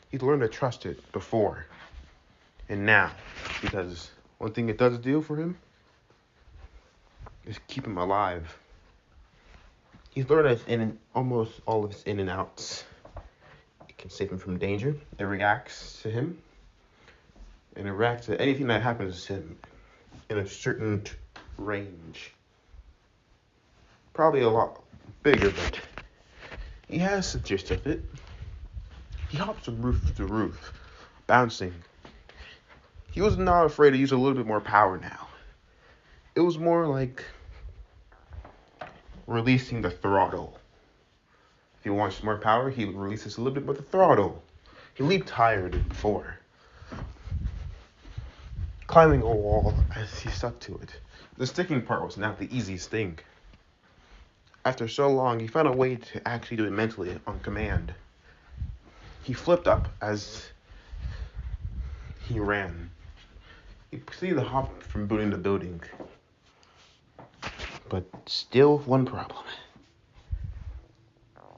He'd learned to trust it before and now, because one thing it does do for him is keep him alive. He's learned it in almost all of his in and outs. It can save him from danger. It reacts to him, and it reacts to anything that happens to him in a certain range. Probably a lot bigger, but he has the gist of it. He hops from roof to roof, bouncing. He was not afraid to use a little bit more power now. It was more like releasing the throttle. If he wants more power, he releases a little bit more the throttle. He leaped higher than before, climbing a wall as he stuck to it. The sticking part was not the easiest thing. After so long, he found a way to actually do it mentally on command. He flipped up as he ran. He proceeded to hop from building to building. But still one problem.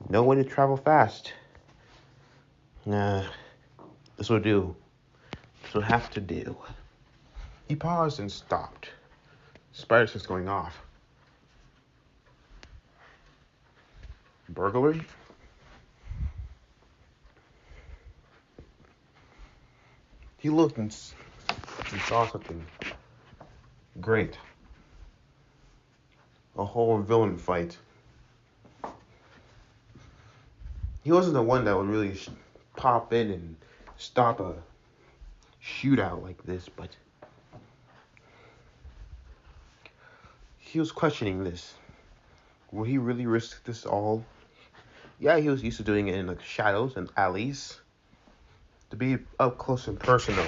No way to travel fast. Nah, this will do. This will have to do. He paused and stopped. Spider sense going off. Burglary? He looked and saw something great. A whole villain fight. He wasn't the one that would really pop in and stop a shootout like this, but he was questioning this. Would he really risk this all? Yeah, he was used to doing it in the shadows and alleys. To be up close and personal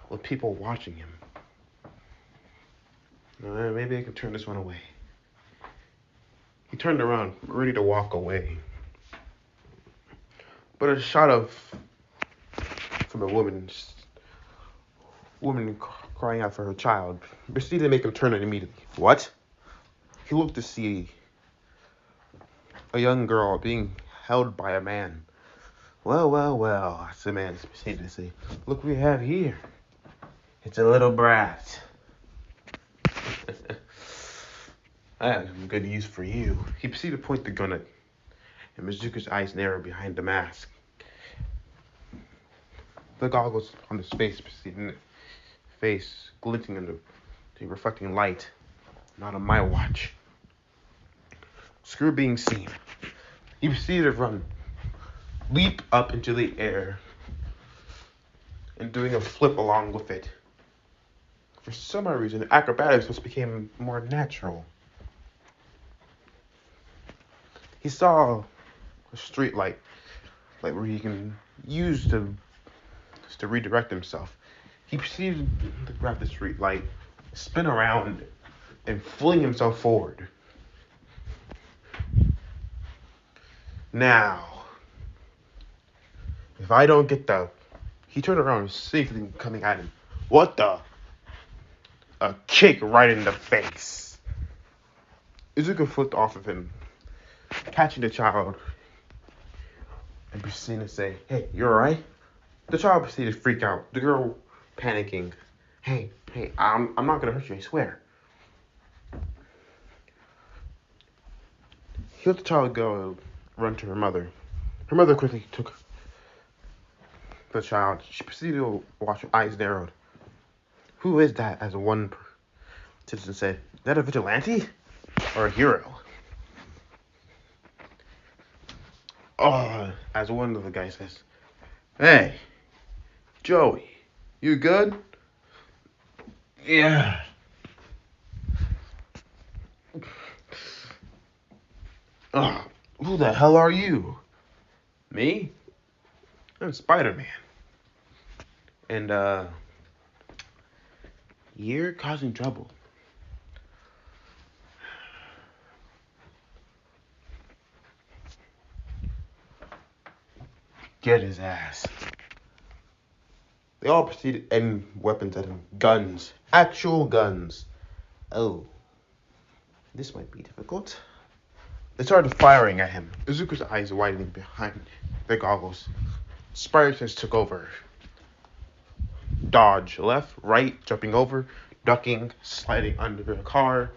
with people watching him. Maybe I can turn this one away. He turned around, ready to walk away. But a shot from a woman crying out for her child proceeded to make him turn it immediately. What? He looked to see a young girl being held by a man. Well, as the man proceeded to say, look what we have here. It's a little brat. I have some good news for you. He proceeded to point the gun at, and Mizuka's eyes narrowed behind the mask. The goggles on his face glinting under the reflecting light. Not on my watch. Screw being seen. He proceeded to run, leap up into the air, and doing a flip along with it. For some odd reason, acrobatics just became more natural. He saw a street light where he can use to redirect himself. He proceeded to grab the street light, spin around, and fling himself forward. Now, if I don't get he turned around and see something coming at him. What the? A kick right in the face. Izuka flipped off of him, catching the child, and proceeded to say, hey, you alright? The child proceeded to freak out. The girl panicking. Hey, I'm not gonna hurt you, I swear. He let the child go and run to her mother. Her mother quickly took the child. She proceeded to watch her eyes narrowed. Who is that? As one citizen said, is that a vigilante or a hero? As one of the guys says, hey, Joey, you good? Yeah. Who the hell are you? Me? I'm Spider-Man. And, you're causing trouble. Get his ass. They all proceeded to aim weapons at him. Guns. Actual guns. Oh. This might be difficult. They started firing at him. Izuku's eyes widening behind their goggles. Spider Sense took over. Dodge, left, right, jumping over, ducking, sliding under the car,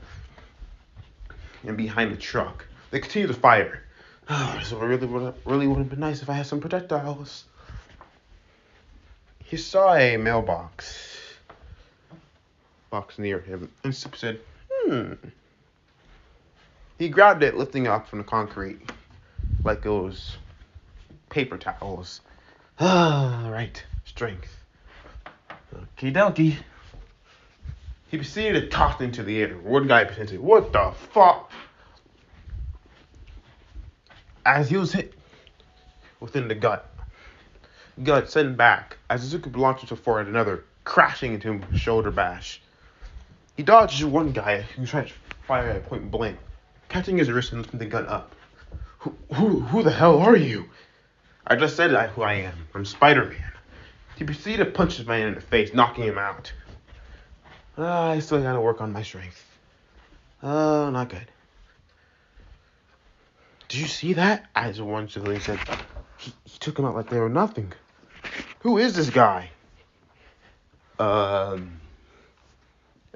and behind the truck. They continue to fire. Oh, so it really would have been nice if I had some projectiles. He saw a mailbox box near him and said, He grabbed it, lifting it up from the concrete like it was paper towels. Right, strength. Okie dokie. He proceeded to toss into the air. One guy said, "What the fuck?" As he was hit within the gut sent back as Izuku launched into forward another, crashing into him with a shoulder bash. He dodged one guy who tried to fire at point blank, catching his wrist and lifting the gun up. Who the hell are you? I just said who I am. I'm Spider-Man. He proceeded to punch his man in the face, knocking him out. I still gotta work on my strength. Not good. Did you see that? As one civilian said, he took him out like they were nothing. Who is this guy? I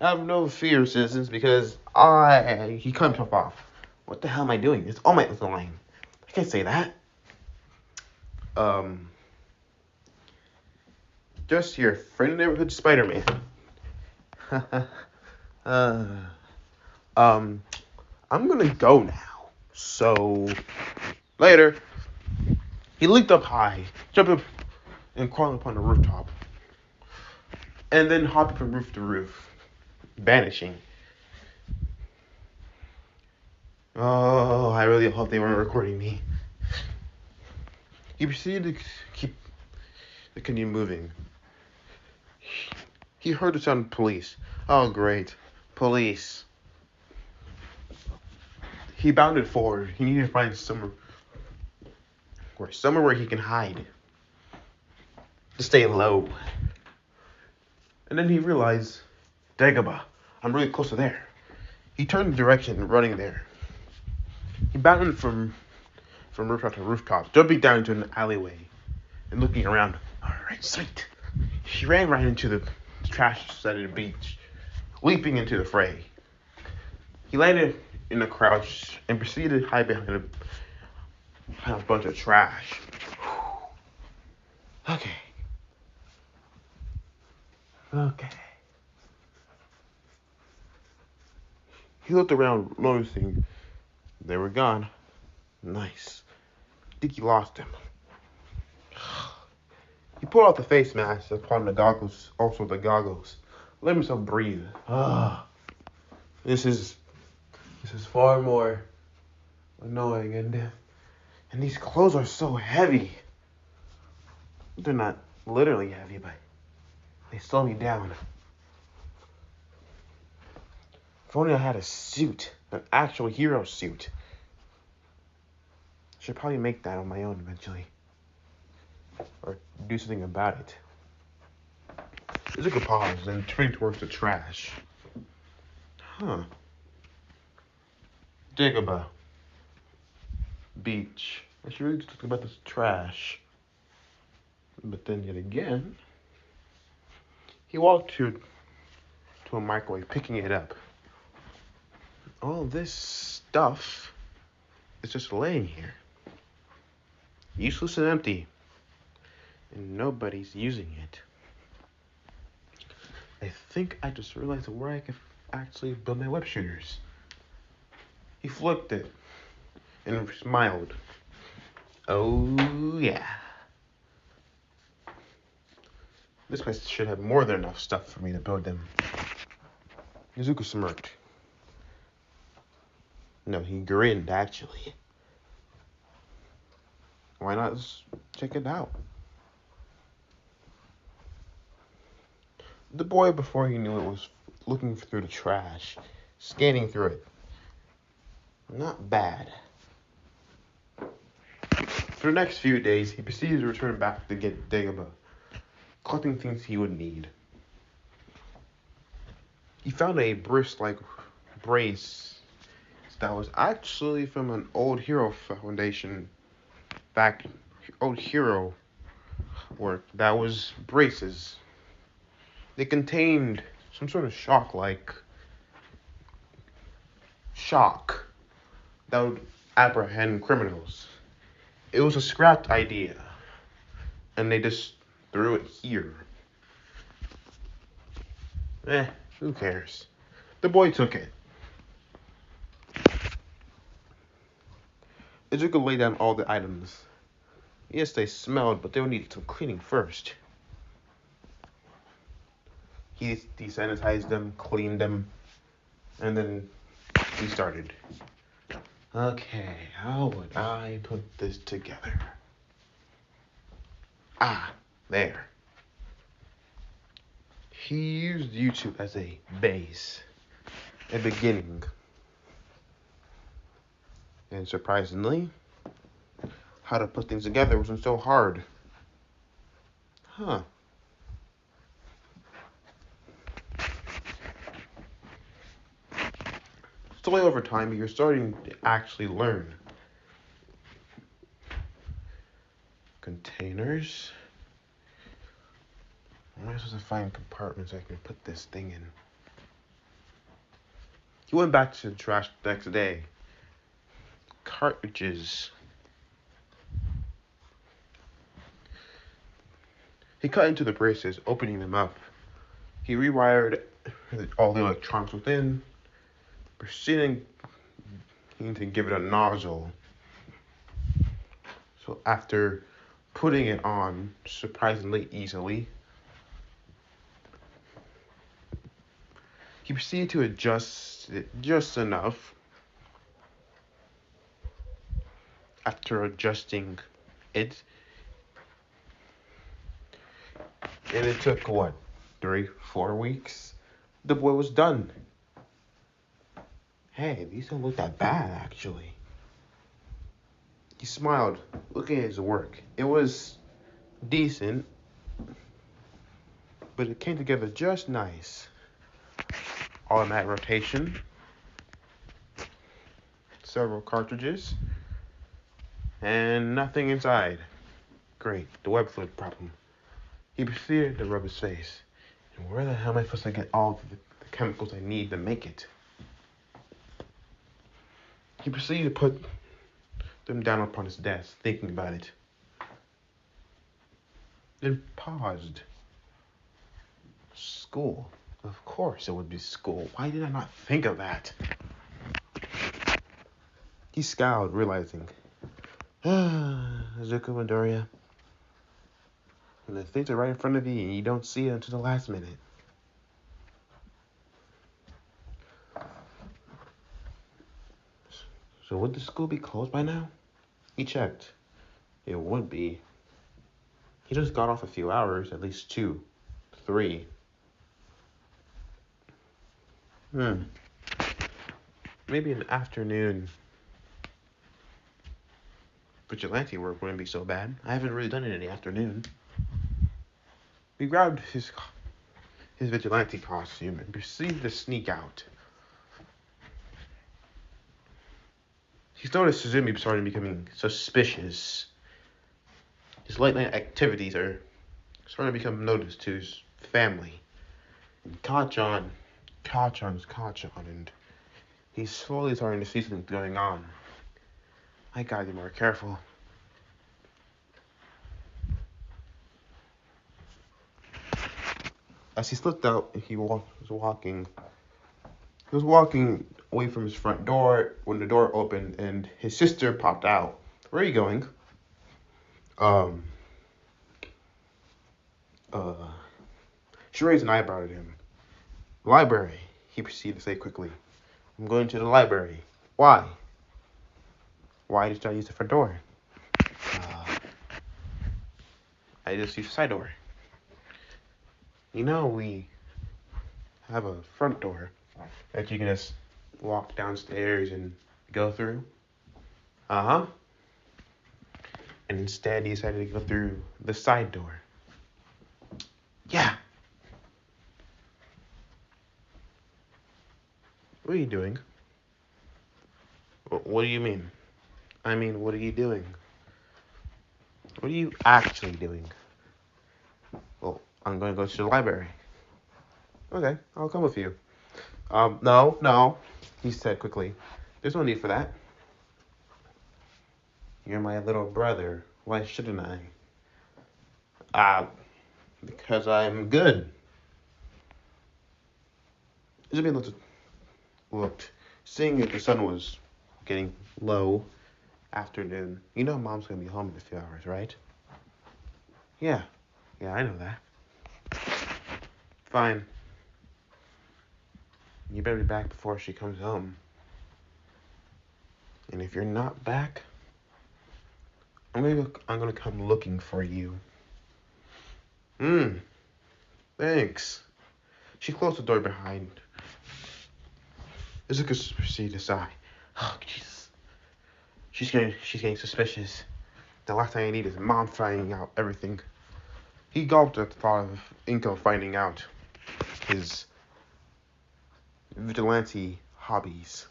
have no fear, citizens, because he cut himself off. What the hell am I doing? It's all my line. I can't say that. Just your friend in the neighborhood Spider-Man. I'm gonna go now. So, later, he leaped up high, jumping and crawling upon the rooftop, and then hopping from roof to roof, vanishing. Oh, I really hope they weren't recording me. He proceeded to keep the canoe moving. He heard the sound of police. Oh, great. Police. He bounded forward. He needed to find somewhere where he can hide. To stay low. And then he realized, Dagobah, I'm really close to there. He turned the direction, running there. He bounded from rooftop to rooftop, jumping down into an alleyway and looking around. Alright, sight. He ran right into the trash side of the beach, leaping into the fray. He landed in a crouch and proceeded to hide behind a bunch of trash. Okay. He looked around, noticing they were gone. Nice. I think he lost him. He pulled out the face mask upon the goggles, also the goggles. Let himself breathe. This is far more annoying, and these clothes are so heavy. They're not literally heavy, but they slow me down. If only I had a suit, an actual hero suit. I should probably make that on my own eventually. Or do something about it. There's a pause and turning towards the trash. Dagobah. Beach. I should really talk about this trash. But then yet again, he walked to a microwave, picking it up. All this stuff is just laying here. Useless and empty. And nobody's using it. I think I just realized where I could actually build my web shooters. He flipped it and smiled. Oh yeah. This place should have more than enough stuff for me to build them. Izuku smirked. No, he grinned actually. Why not just check it out? The boy, before he knew it, was looking through the trash, scanning through it. Not bad. For the next few days, he proceeded to return back to get Dagobah, collecting things he would need. He found a brace that was actually from an old hero foundation, old hero work that was braces. They contained some sort of shock that would apprehend criminals. It was a scrapped idea, and they just threw it here. Who cares? The boy took it. Izuku laid down all the items. Yes, they smelled, but they would need some cleaning first. He desanitized them, cleaned them, and then he started. Okay, how would I put this together? There. He used YouTube as a base, a beginning. And surprisingly, how to put things together wasn't so hard. Slowly over time, you're starting to actually learn. Containers. Am I supposed to find compartments I can put this thing in? He went back to the trash the next day. Cartridges. He cut into the braces, opening them up. He rewired all the electronics within, proceeding to give it a nozzle. So after putting it on surprisingly easily, he proceeded to adjust it just enough. After adjusting it, and it took 3-4 weeks, the boy was done. Hey, these don't look that bad, actually. He smiled, looking at his work. It was decent, but it came together just nice. Automatic rotation, several cartridges, and nothing inside. Great, the web fluid problem. He proceeded to rub his face. And where the hell am I supposed to get all the chemicals I need to make it? He proceeded to put them down upon his desk, thinking about it. Then paused. School. Of course it would be school. Why did I not think of that? He scowled, realizing, Zuko Midoriya, when the things are right in front of you and you don't see it until the last minute. So would the school be closed by now? He checked. It would be. He just got off a few hours, at least 2, 3. Maybe an afternoon vigilante work wouldn't be so bad. I haven't really done it in the afternoon. He grabbed his vigilante costume and proceeded to sneak out. He noticed Suzumi started becoming suspicious. His late night activities are starting to become noticed to his family. And Kachan's Kachan, and he's slowly starting to see something going on. I gotta be more careful. As he slipped out, he was walking away from his front door when the door opened and his sister popped out. Where are you going? She raised an eyebrow at him. Library, he proceeded to say quickly. I'm going to the library. Why? Why did I use the front door? I just used the side door. You know, we have a front door that you can just walk downstairs and go through. And instead, he decided to go through the side door. Yeah. What are you doing? What do you mean? I mean, what are you doing? What are you actually doing? I'm going to go to the library. Okay, I'll come with you. No, he said quickly. There's no need for that. You're my little brother. Why shouldn't I? Because I'm good. Isabel looked, seeing that the sun was getting low, afternoon. You know Mom's gonna be home in a few hours, right? Yeah, I know that. Fine. You better be back before she comes home. And if you're not back, I'm gonna come looking for you. Thanks. She closed the door behind. Izuku proceeded to sigh. Oh, Jesus. She's getting suspicious. The last thing I need is Mom finding out everything. He gulped at the thought of Inko finding out his vigilante hobbies.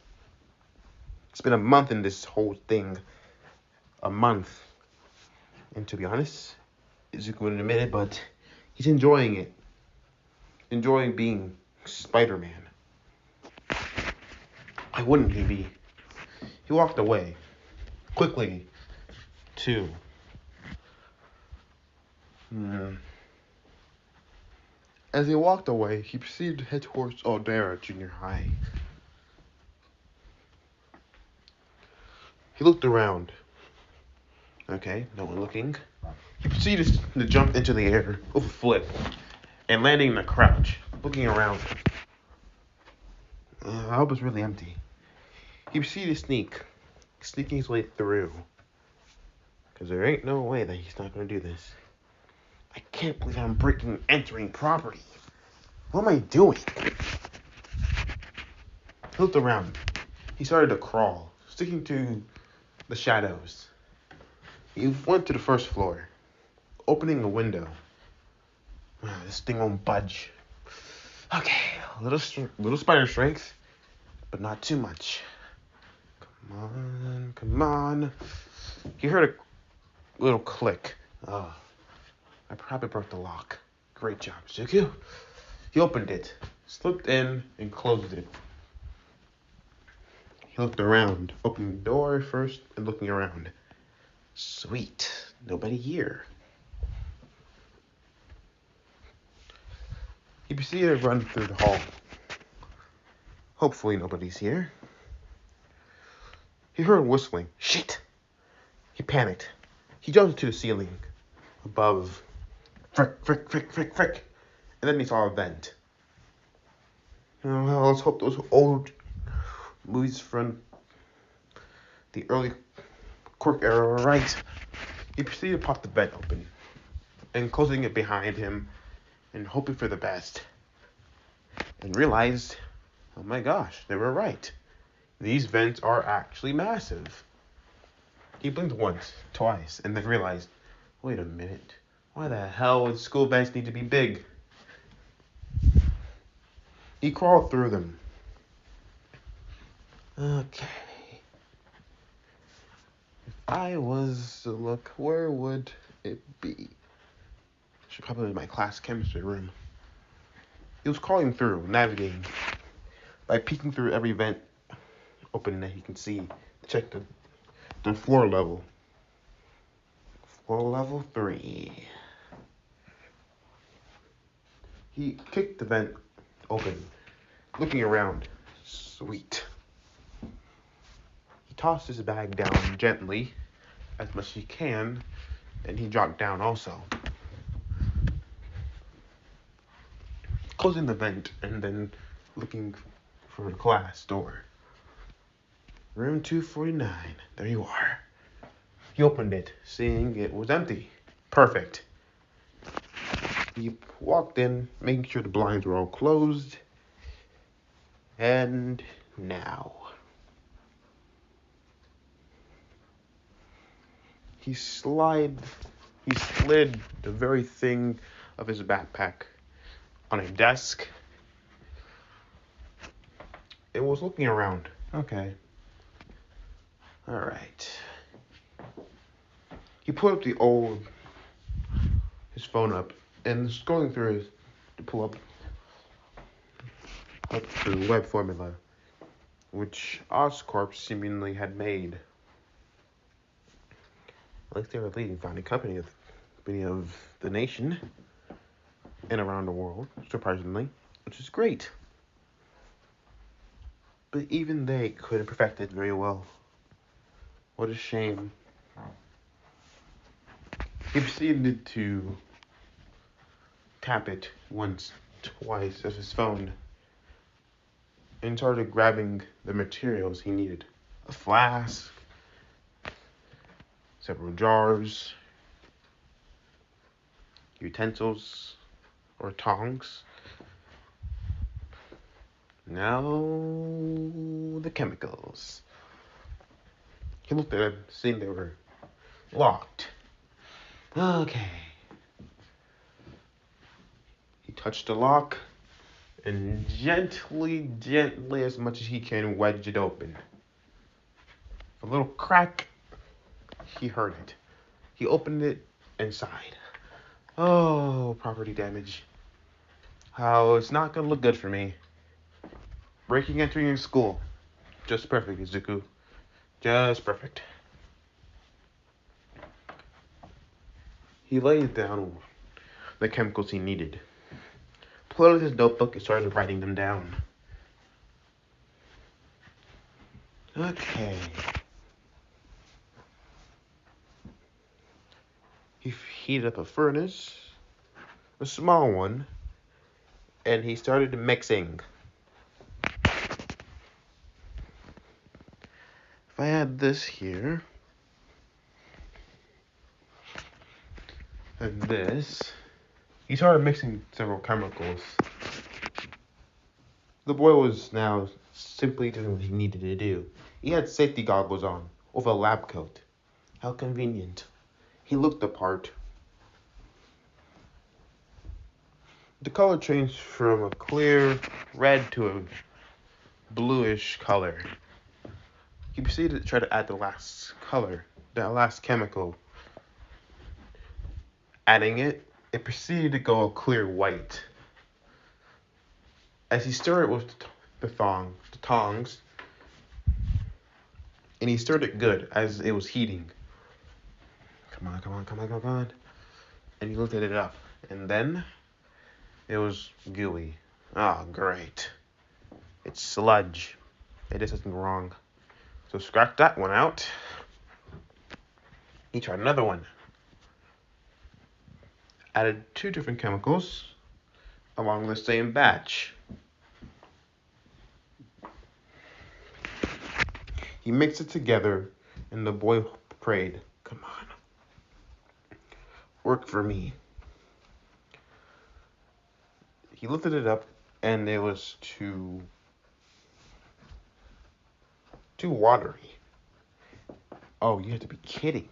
It's been a month in this whole thing. A month. And to be honest, Izuku wouldn't admit it, but he's enjoying it. Enjoying being Spider-Man. Why wouldn't he be? He walked away. Quickly, too. As he walked away, he proceeded to head towards Aldera Junior High. He looked around. Okay, no one looking. He proceeded to jump into the air with a flip and landing in a crouch, looking around. The hub was really empty. He proceeded to sneaking his way through. Because there ain't no way that he's not going to do this. I can't believe I'm entering property. What am I doing? He looked around. He started to crawl, sticking to the shadows. He went to the first floor, opening a window. This thing won't budge. Okay, little spider strength, but not too much. Come on. He heard a little click. Oh, I probably broke the lock. Great job, Zuko. He opened it, slipped in, and closed it. He looked around, opening the door first and looking around. Sweet, nobody here. He proceeded to run through the hall. Hopefully nobody's here. He heard whistling. Shit! He panicked. He jumped to the ceiling above. Frick. And then he saw a vent. Well, let's hope those old movies from the early Quirk era are right. He proceeded to pop the vent open and closing it behind him and hoping for the best. And realized, oh my gosh, they were right. These vents are actually massive. He blinked once, twice, and then realized, wait a minute. Why the hell would school vents need to be big? He crawled through them. Okay. If I was to look, where would it be? Should probably be my class chemistry room. He was crawling through, navigating, by peeking through every vent opening that he can see to check the floor level. Floor level 3. He kicked the vent open, looking around. Sweet. He tossed his bag down gently, as much as he can, and he dropped down also. Closing the vent and then looking for the class door. Room 249. There you are. He opened it, seeing it was empty. Perfect. He walked in, making sure the blinds were all closed. And now. He slid the very thing of his backpack on a desk. It was looking around. Okay. Alright. He pulled up his phone up and scrolling through it to pull up the web formula, which Oscorp seemingly had made. Like they were a leading founding company of the nation and around the world, surprisingly, which is great. But even they couldn't perfect it very well. What a shame. He proceeded to tap it once, twice of his phone and started grabbing the materials he needed. A flask, several jars, utensils or tongs. Now the chemicals. He looked at them, seeing they were locked. Okay. He touched the lock and gently, as much as he can, wedged it open. A little crack, he heard it. He opened it and sighed. Oh, property damage. How it's not gonna look good for me. Breaking entering in school. Just perfect, Izuku. Just perfect. He laid down the chemicals he needed, pulled out his notebook and started writing them down. Okay. He heated up a furnace, a small one, and he started mixing. If I add this here, and this, he started mixing several chemicals. The boy was now simply doing what he needed to do. He had safety goggles on, with a lab coat. How convenient. He looked the part. The color changed from a clear red to a bluish color. He proceeded to try to add the last color, the last chemical. Adding it, it proceeded to go a clear white. As he stirred it with the tongs, and he stirred it good as it was heating. Come on. And he lifted it up, and then it was gooey. Oh, great. It's sludge. It is something wrong. So scratch that one out. He tried another one. Added 2 different chemicals along the same batch. He mixed it together, and the boy prayed, "Come on, work for me." He lifted it up, and it was too watery. Oh, you have to be kidding.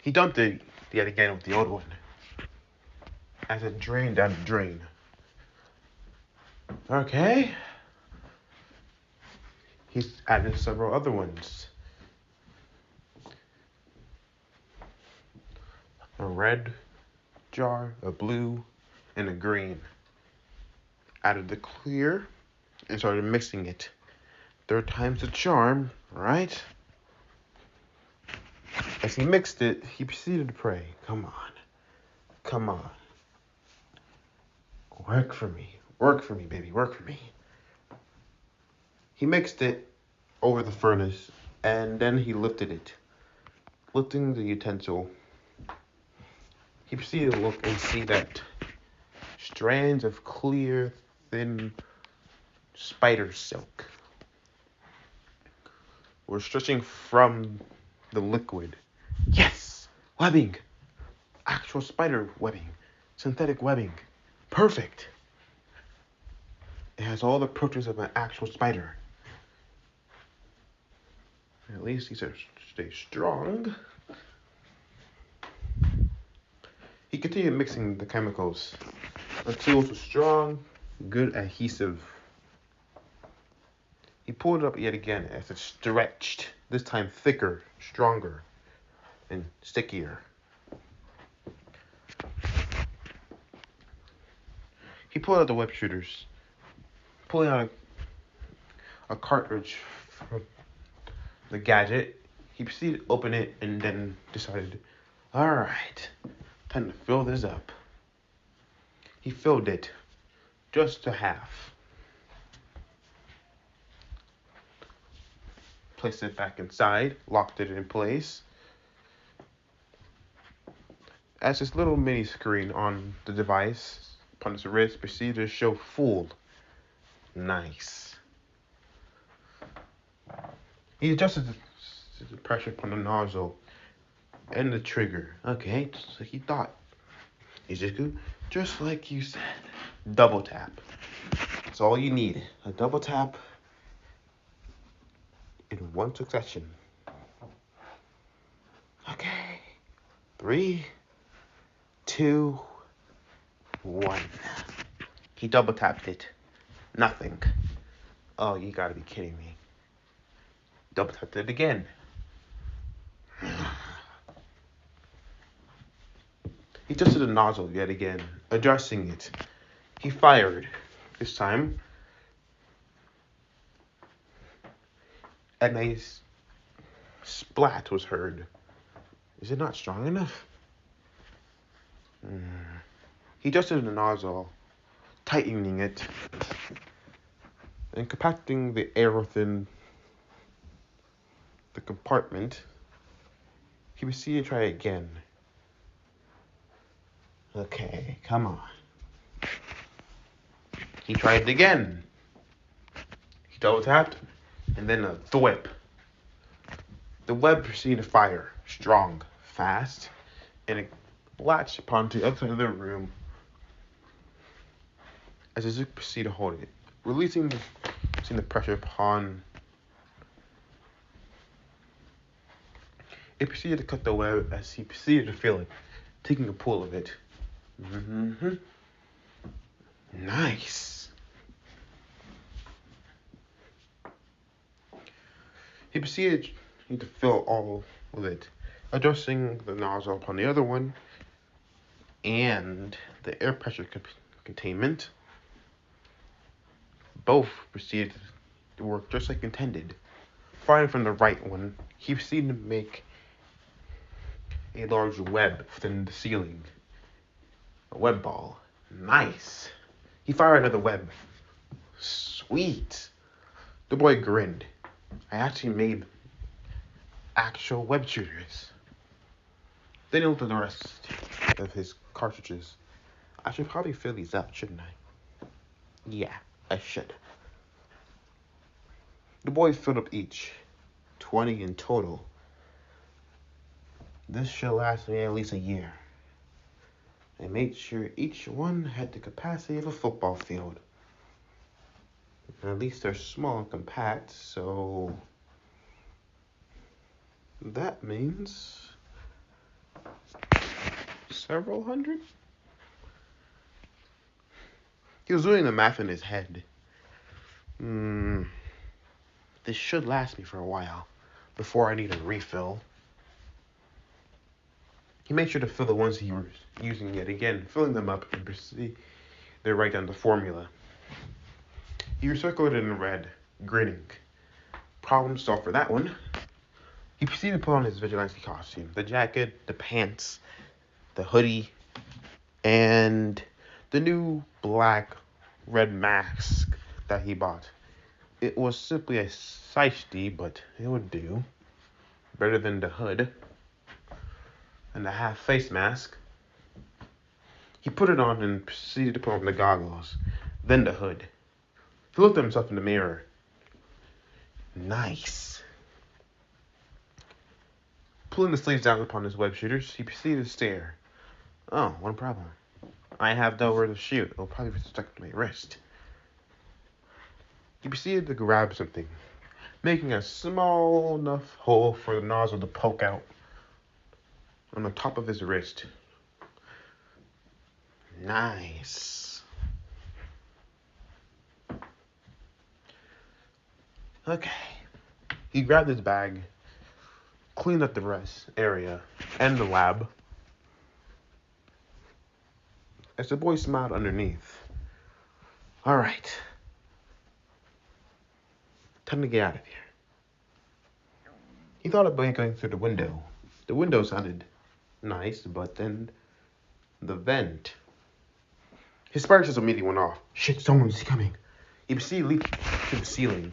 He dumped it yet again with the old one, as it drained down the drain. Okay. He's added several other ones. A red jar, a blue, and a green. Added the clear and started mixing it. 3rd time's the charm, right? As he mixed it, he proceeded to pray, "Come on. Work for me, baby, work for me." He mixed it over the furnace, and then he lifted it. Lifting the utensil, he proceeded to look and see that strands of clear, thin spider silk were stretching from the liquid. Yes! Webbing! Actual spider webbing. Synthetic webbing. Perfect! It has all the properties of an actual spider. At least he said stay strong. He continued mixing the chemicals until it was strong, good adhesive. He pulled it up yet again as it stretched, this time thicker, stronger, and stickier. He pulled out the web shooters, pulling out a cartridge from the gadget. He proceeded to open it and then decided, alright, time to fill this up. He filled it just to half. Placed it back inside, locked it in place. As this little mini screen on the device upon his wrist proceeded to show full. Nice. He adjusted the pressure upon the nozzle and the trigger. Okay, just like he thought. Izuku, just like you said. Double tap. That's all you need. A double tap in one succession. Okay. 3, 2, 1. He double tapped it. Nothing. Oh, you gotta be kidding me. Double tapped it again. He adjusted the nozzle yet again, adjusting it. He fired. This time, a nice splat was heard. Is it not strong enough? He adjusted the nozzle, tightening it, and compacting the air within the compartment. He proceeded to try again. Okay, come on. He tried it again. He double tapped, and then a thwip. The web proceeded to fire, strong, fast, and it latched upon the other side of the room as Izuku proceeded to hold it, releasing the pressure upon. It proceeded to cut the web as he proceeded to feel it, taking a pull of it. Nice. He proceeded to fill all of it, adjusting the nozzle upon the other one and the air pressure containment. Both proceeded to work just like intended. Firing from the right one, he proceeded to make a large web within the ceiling. A web ball. Nice. He fired another web. Sweet. The boy grinned. I actually made actual web shooters. Then he looked at the rest of his cartridges. I should probably fill these up, shouldn't I? Yeah, I should. The boy filled up each. 20 in total. This should last me at least a year. I made sure each one had the capacity of a football field. And at least they're small and compact, so that means several hundred? He was doing the math in his head. This should last me for a while before I need a refill. He made sure to fill the ones he was using yet again, filling them up and proceed to write down the formula. He recircled it in red, grinning. Problem solved for that one. He proceeded to put on his vigilante costume, the jacket, the pants, the hoodie, and the new black red mask that he bought. It was simply a shiesty, but it would do. Better than the hood and the half face mask. He put it on and proceeded to put on the goggles, then the hood. He looked at himself in the mirror. Nice. Pulling the sleeves down upon his web shooters, he proceeded to stare. Oh, one problem. I have nowhere to shoot. It'll probably be stuck to my wrist. He proceeded to grab something, making a small enough hole for the nozzle to poke out on the top of his wrist. Nice. Okay. He grabbed his bag, cleaned up the rest area and the lab. As the boy smiled underneath, Alright. Time to get out of here. He thought about going through the window. The window sounded nice, but then the vent. His spider sense immediately went off. Shit, someone's coming. He proceeded to leap to the ceiling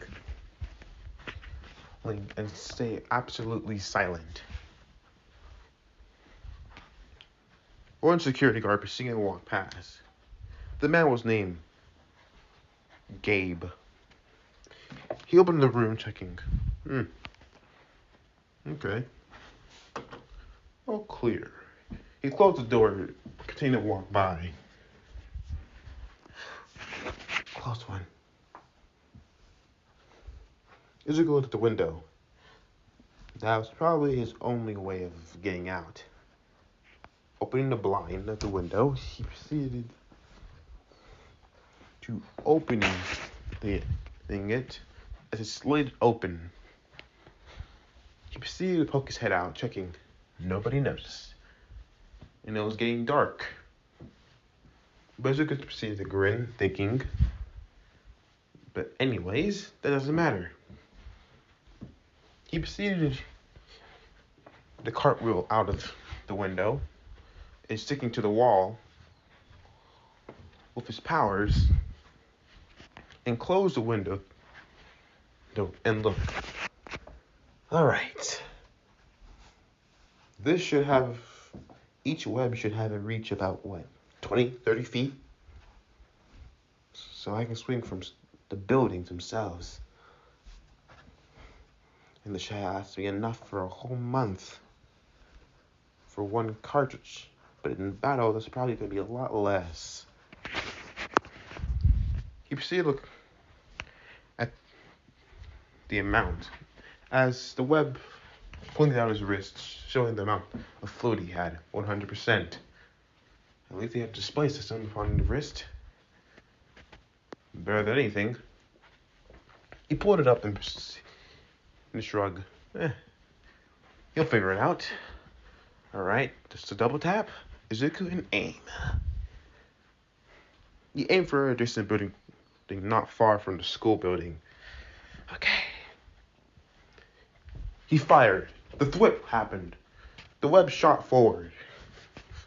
and stay absolutely silent. One security guard proceeded to walk past. The man was named Gabe. He opened the room, checking. Okay. All clear. He closed the door, continued to walk by. Close one. Izuku looked at the window. That was probably his only way of getting out. Opening the blind at the window, he proceeded to open it as it slid open. He proceeded to poke his head out, checking. Nobody noticed. And it was getting dark. Izuku proceeded to grin, thinking, but anyways, that doesn't matter. He proceeded to cartwheel out of the window and sticking to the wall with his powers and close the window and look. Alright. Each web should have a reach about 20, 30 feet? So I can swing from the buildings themselves. And the shell has to be enough for a whole month for one cartridge. But in battle, there's probably going to be a lot less. He proceeded to look at the amount as the web pointed out his wrist, showing the amount of fluid he had, 100%. At least he had a display system on the wrist. Better than anything. He pulled it up and shrugged. He'll figure it out. Alright, just a double tap. Izuku and aim. You aim for a distant building not far from the school building. Okay. He fired. The thwip happened. The web shot forward.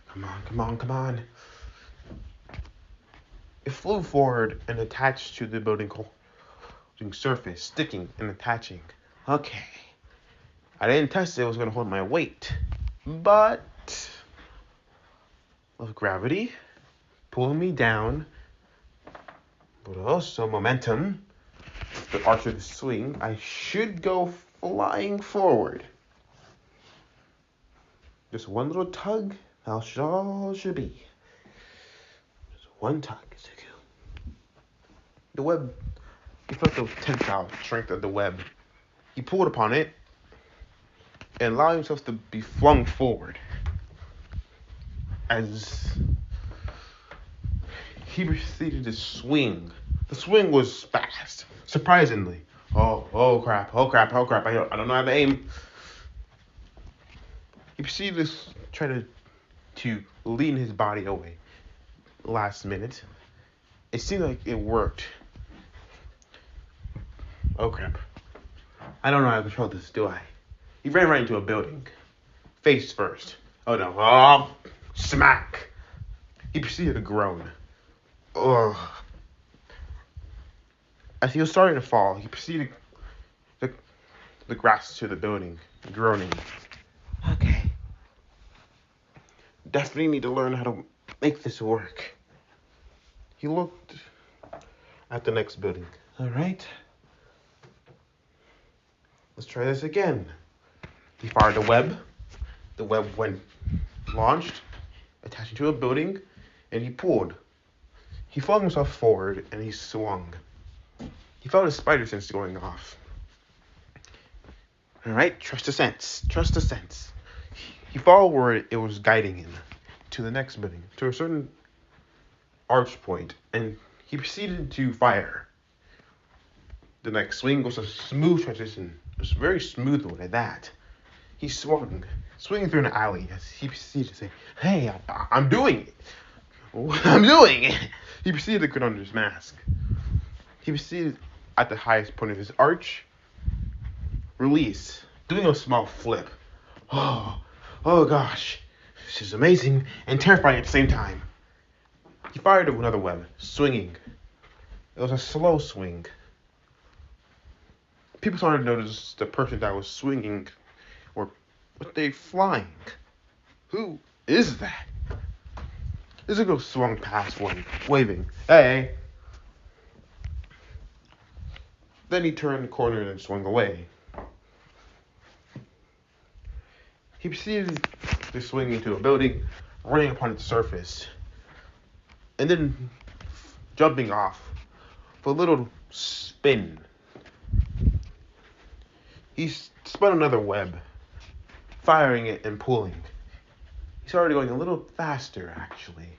Come on. It flew forward and attached to the building surface, sticking and attaching. Okay. I didn't test it was going to hold my weight. But of gravity pulling me down, but also momentum, the arch of the swing, I should go flying forward. Just one little tug, that's all it should be. Just one tug, Izuku. The web, he felt the tensile strength of the web. He pulled upon it and allowed himself to be flung forward. As he proceeded to swing. The swing was fast, surprisingly. Oh crap. I don't know how to aim. He proceeded to try to lean his body away. Last minute. It seemed like it worked. Oh crap. I don't know how to control this, do I? He ran right into a building. Face first. Oh no. Oh, smack. He proceeded to groan. Ugh. As he was starting to fall, he proceeded the grass to the building, groaning. Okay. Definitely need to learn how to make this work. He looked at the next building. Alright. Let's try this again. He fired a web. The web went launched, attaching to a building, and he pulled. He flung himself forward and he swung. He felt his spider sense going off. Alright, trust the sense. He followed where it was guiding him to the next building, to a certain arch point, and he proceeded to fire. The next swing was a smooth transition. It was very smooth one at that. He swinging through an alley as he proceeded to say, "Hey, I'm doing it. I'm doing it." He proceeded to grin under his mask. He proceeded at the highest point of his arch, release, doing a small flip. Oh, oh gosh, this is amazing and terrifying at the same time. He fired another web, swinging. It was a slow swing. People started to notice the person that was swinging, or were they flying? Who is that? Izuku swung past one, waving, "Hey!" Then he turned the corner and swung away. He proceeded to swing into a building, running upon its surface, and then jumping off for a little spin. He spun another web, firing it and pulling. He started going a little faster, actually.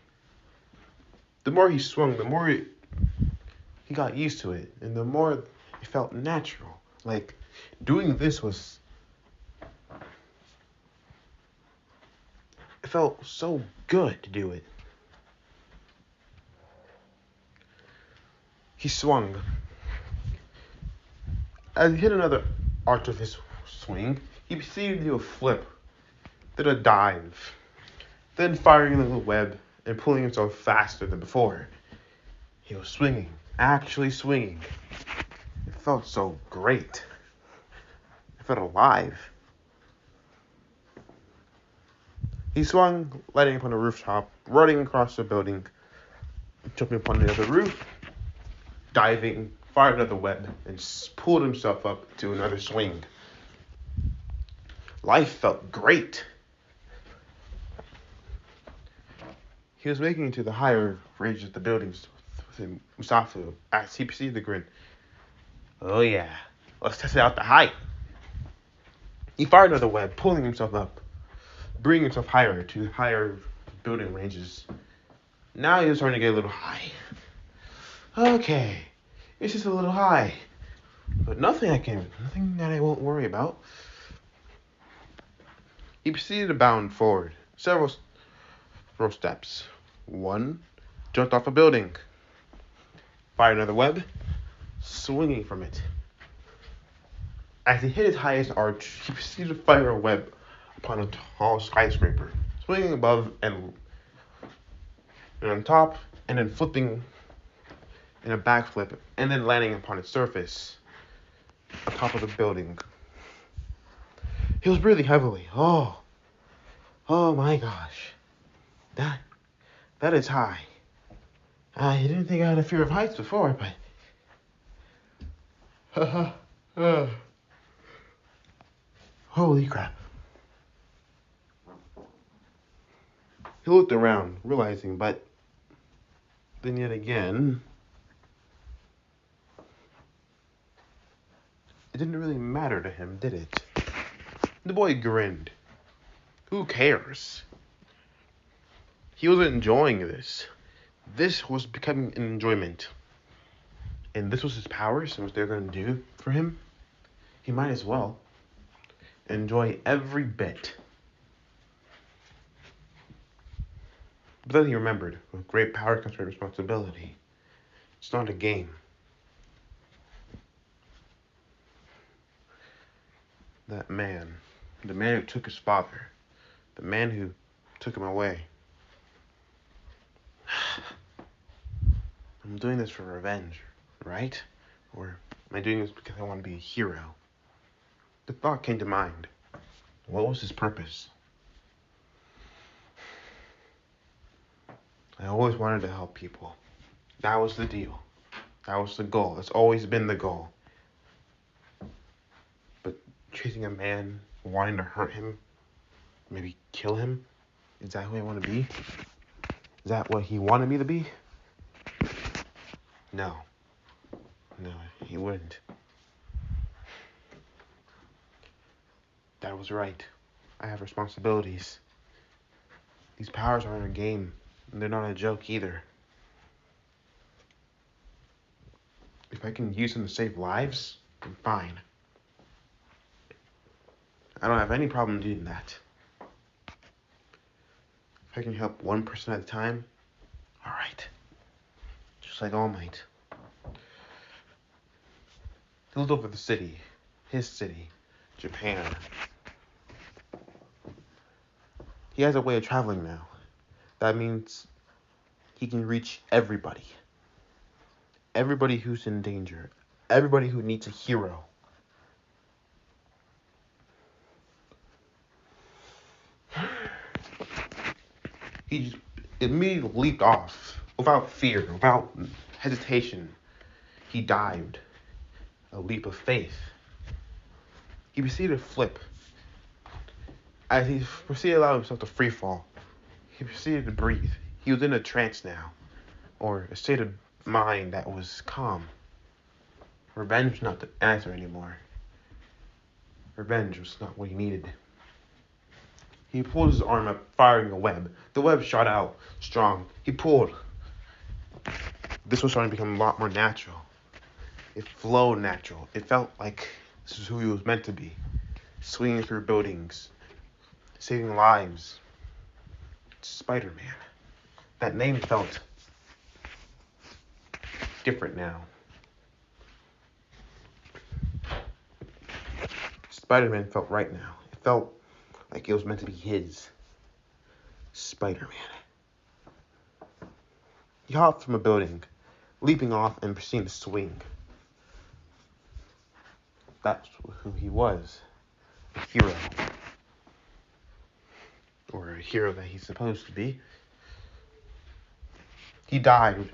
The more he swung, the more he got used to it, and the more it felt natural. Like, doing this was... It felt so good to do it. He swung. As he hit another arch of his swing, he proceeded to do a flip, then a dive, then firing the little web and pulling himself faster than before. He was swinging, actually swinging. It felt so great. It felt alive. He swung, landing upon a rooftop, running across the building, jumping upon the other roof, diving, fired another web, and pulled himself up to another swing. Life felt great. He was making it to the higher range of the buildings with Musafu as he proceeded to grin. "Oh yeah, let's test it out the height." He fired another web, pulling himself up, bringing himself higher to higher building ranges. Now he was starting to get a little high. Okay, it's just a little high, but nothing that I won't worry about. He proceeded to bound forward, several steps. One, jumped off a building, fired another web, swinging from it. As he hit his highest arch, he proceeded to fire a web upon a tall skyscraper, swinging above and on top, and then flipping in a backflip, and then landing upon its surface, on top of the building. He was breathing heavily. Oh my gosh. That is high. I didn't think I had a fear of heights before, but... Holy crap. He looked around, realizing, but then yet again, it didn't really matter to him, did it? The boy grinned. Who cares? He wasn't enjoying this. This was becoming an enjoyment. And this was his powers and what they're going to do for him. He might as well enjoy every bit. But then he remembered, with great power comes great responsibility. It's not a game. That man, the man who took his father, the man who took him away. I'm doing this for revenge, right? Or am I doing this because I want to be a hero? The thought came to mind. What was his purpose? I always wanted to help people. That was the deal. That was the goal. It's always been the goal. But chasing a man, wanting to hurt him, maybe kill him, is that who I want to be? Is that what he wanted me to be? No, he wouldn't. That was right. I have responsibilities. These powers aren't a game, and they're not a joke either. If I can use them to save lives, then fine. I don't have any problem doing that. If I can help one person at a time, all right. just like All Might. He looked over the city, his city, Japan. He has a way of traveling now. That means he can reach everybody. Everybody who's in danger. Everybody who needs a hero. He immediately leaped off without fear, without hesitation. He dived. A leap of faith. He proceeded to flip. As he proceeded to allow himself to free fall, he proceeded to breathe. He was in a trance now, or a state of mind that was calm. Revenge was not the answer anymore. Revenge was not what he needed. He pulled his arm up, firing a web. The web shot out strong. He pulled. This was starting to become a lot more natural. It flowed natural. It felt like this is who he was meant to be. Swinging through buildings. Saving lives. Spider-Man. That name felt different now. Spider-Man felt right now. It felt like it was meant to be his. Spider-Man. He hopped from a building, leaping off and proceeding to swing. That's who he was. A hero. Or a hero that he's supposed to be. He dived.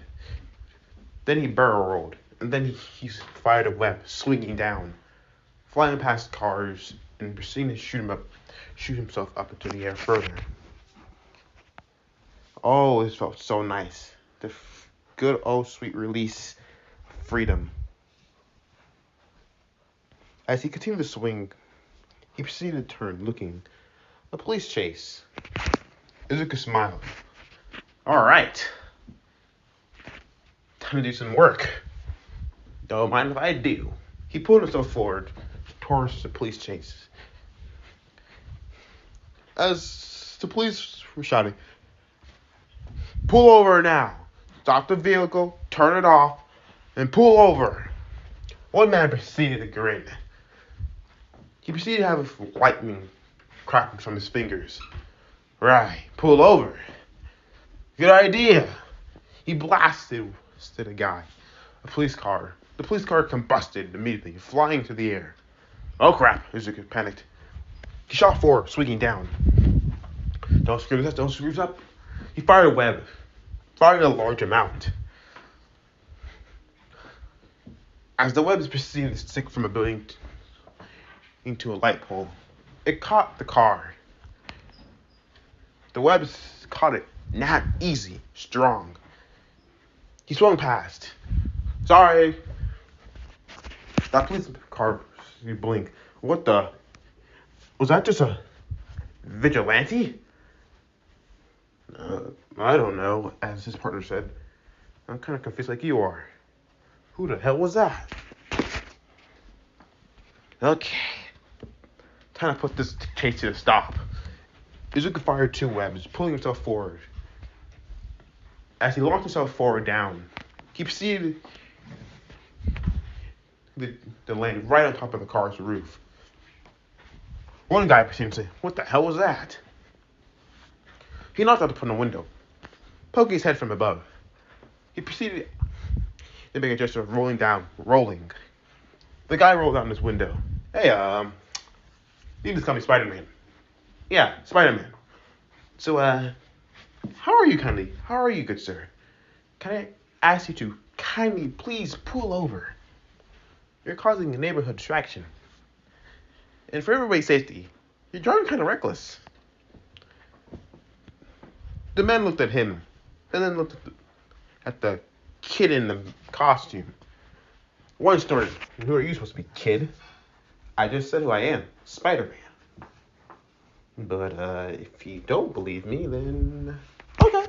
Then he barrel rolled. And then he fired a web, swinging down, flying past cars, and proceeding to shoot himself up into the air further. Oh, this felt so nice. The good old sweet release of freedom. As he continued to swing, he proceeded to turn, looking. A police chase. Izuku smiled. Alright. Time to do some work. Don't mind if I do. He pulled himself forward towards the police chase. As the police were shouting, "Pull over now. Stop the vehicle, turn it off, and pull over." One man proceeded to grin. He proceeded to have lightning cracking from his fingers. Right, pull over. Good idea. He blasted a guy. A police car. The police car combusted immediately, flying through the air. Oh crap, Izuku panicked. He shot forward, swinging down. Don't screw this up. He fired a web, firing a large amount. As the webs proceeded to stick from a building into a light pole, it caught the car. The webs caught it, not easy, strong. He swung past. Sorry. That police car, you blink. What the? Was that just a vigilante? I don't know, as his partner said. I'm kind of confused like you are. Who the hell was that? Okay. Time to put this chase to a stop. Izuku fired two webs, pulling himself forward. As he launched himself forward down, he proceeded to land right on top of the car's roof. One guy proceeded to say, "What the hell was that?" He knocked out from the window, poking his head from above. He proceeded to make a gesture of rolling. The guy rolled down his window. "Hey, you just call me Spider-Man." "Yeah, Spider-Man. So, how are you, good sir? Can I ask you to kindly please pull over? You're causing a neighborhood distraction. And for everybody's safety, you're driving kind of reckless." The man looked at him, and then looked at the kid in the costume. One snorted. "Who are you supposed to be, kid?" "I just said who I am, Spider-Man." "But, if you don't believe me, then okay."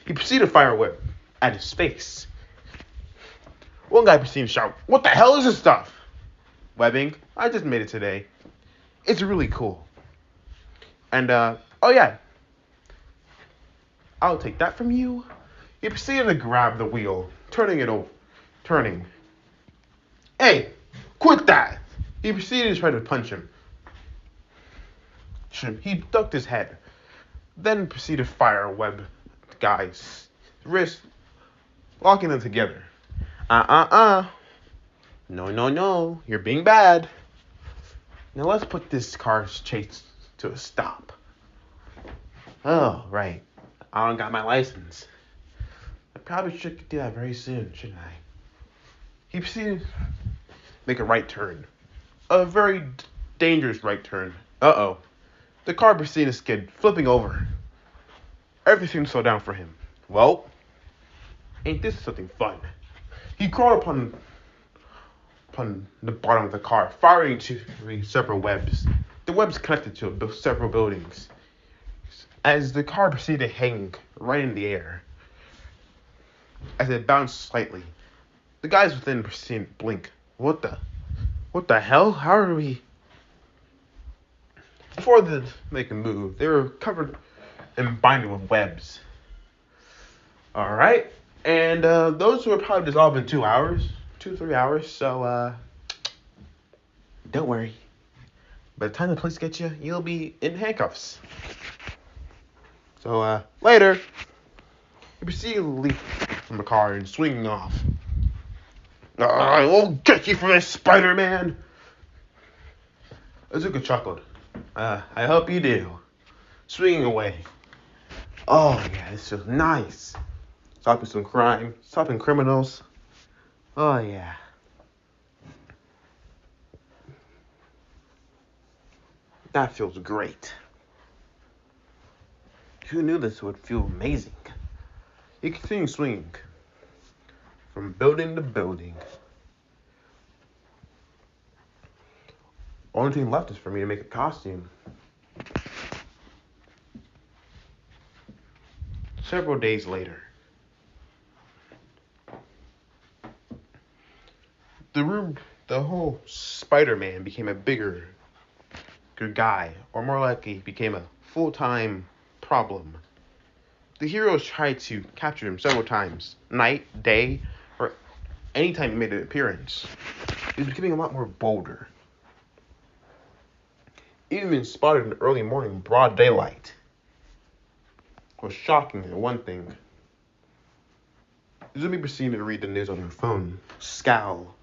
He proceeded to fire a web at his face. One guy proceeded to shout, "What the hell is this stuff?" "Webbing. I just made it today. It's really cool. And, oh yeah. I'll take that from you. He proceeded to grab the wheel, turning it over. Turning. Hey, quit that! He proceeded to try to punch him. He ducked his head, then proceeded to fire a web at the guy's wrist, locking them together. No, you're being bad. Now let's put this car's chase to a stop. Oh, right. I don't got my license. I probably should do that very soon, shouldn't I? He proceeded to make a right turn. A very dangerous right turn. Uh-oh. The car proceeded to skid, flipping over. Everything slowed down for him. Well, ain't this something fun? He crawled upon the bottom of the car, firing to several webs. The webs connected to several buildings. As the car proceeded to hang right in the air, as it bounced slightly, the guys within proceeded to blink. What the hell? How are we? Before they could move, they were covered and binded with webs. Alright, and those were probably dissolved in 2 hours, 3 hours, so don't worry. By the time the police get you, you'll be in handcuffs. So, later, he proceeded to leap from the car and swinging off. I will get you for this, Spider-Man! Azuka chuckled. I hope you do. Swinging away. Oh, yeah, this feels nice. Stopping some crime, stopping criminals. Oh, yeah. That feels great. Who knew this would feel amazing? He continued swinging from building to building. Only thing left is for me to make a costume. Several days later, the whole Spider-Man became a bigger guy, or more likely became a full-time problem. The heroes tried to capture him several times, night, day, or anytime he made an appearance. He was becoming a lot more bolder. Even being spotted in the early morning, broad daylight, was shocking at one thing. Izumi proceeded to read the news on her phone, scowl.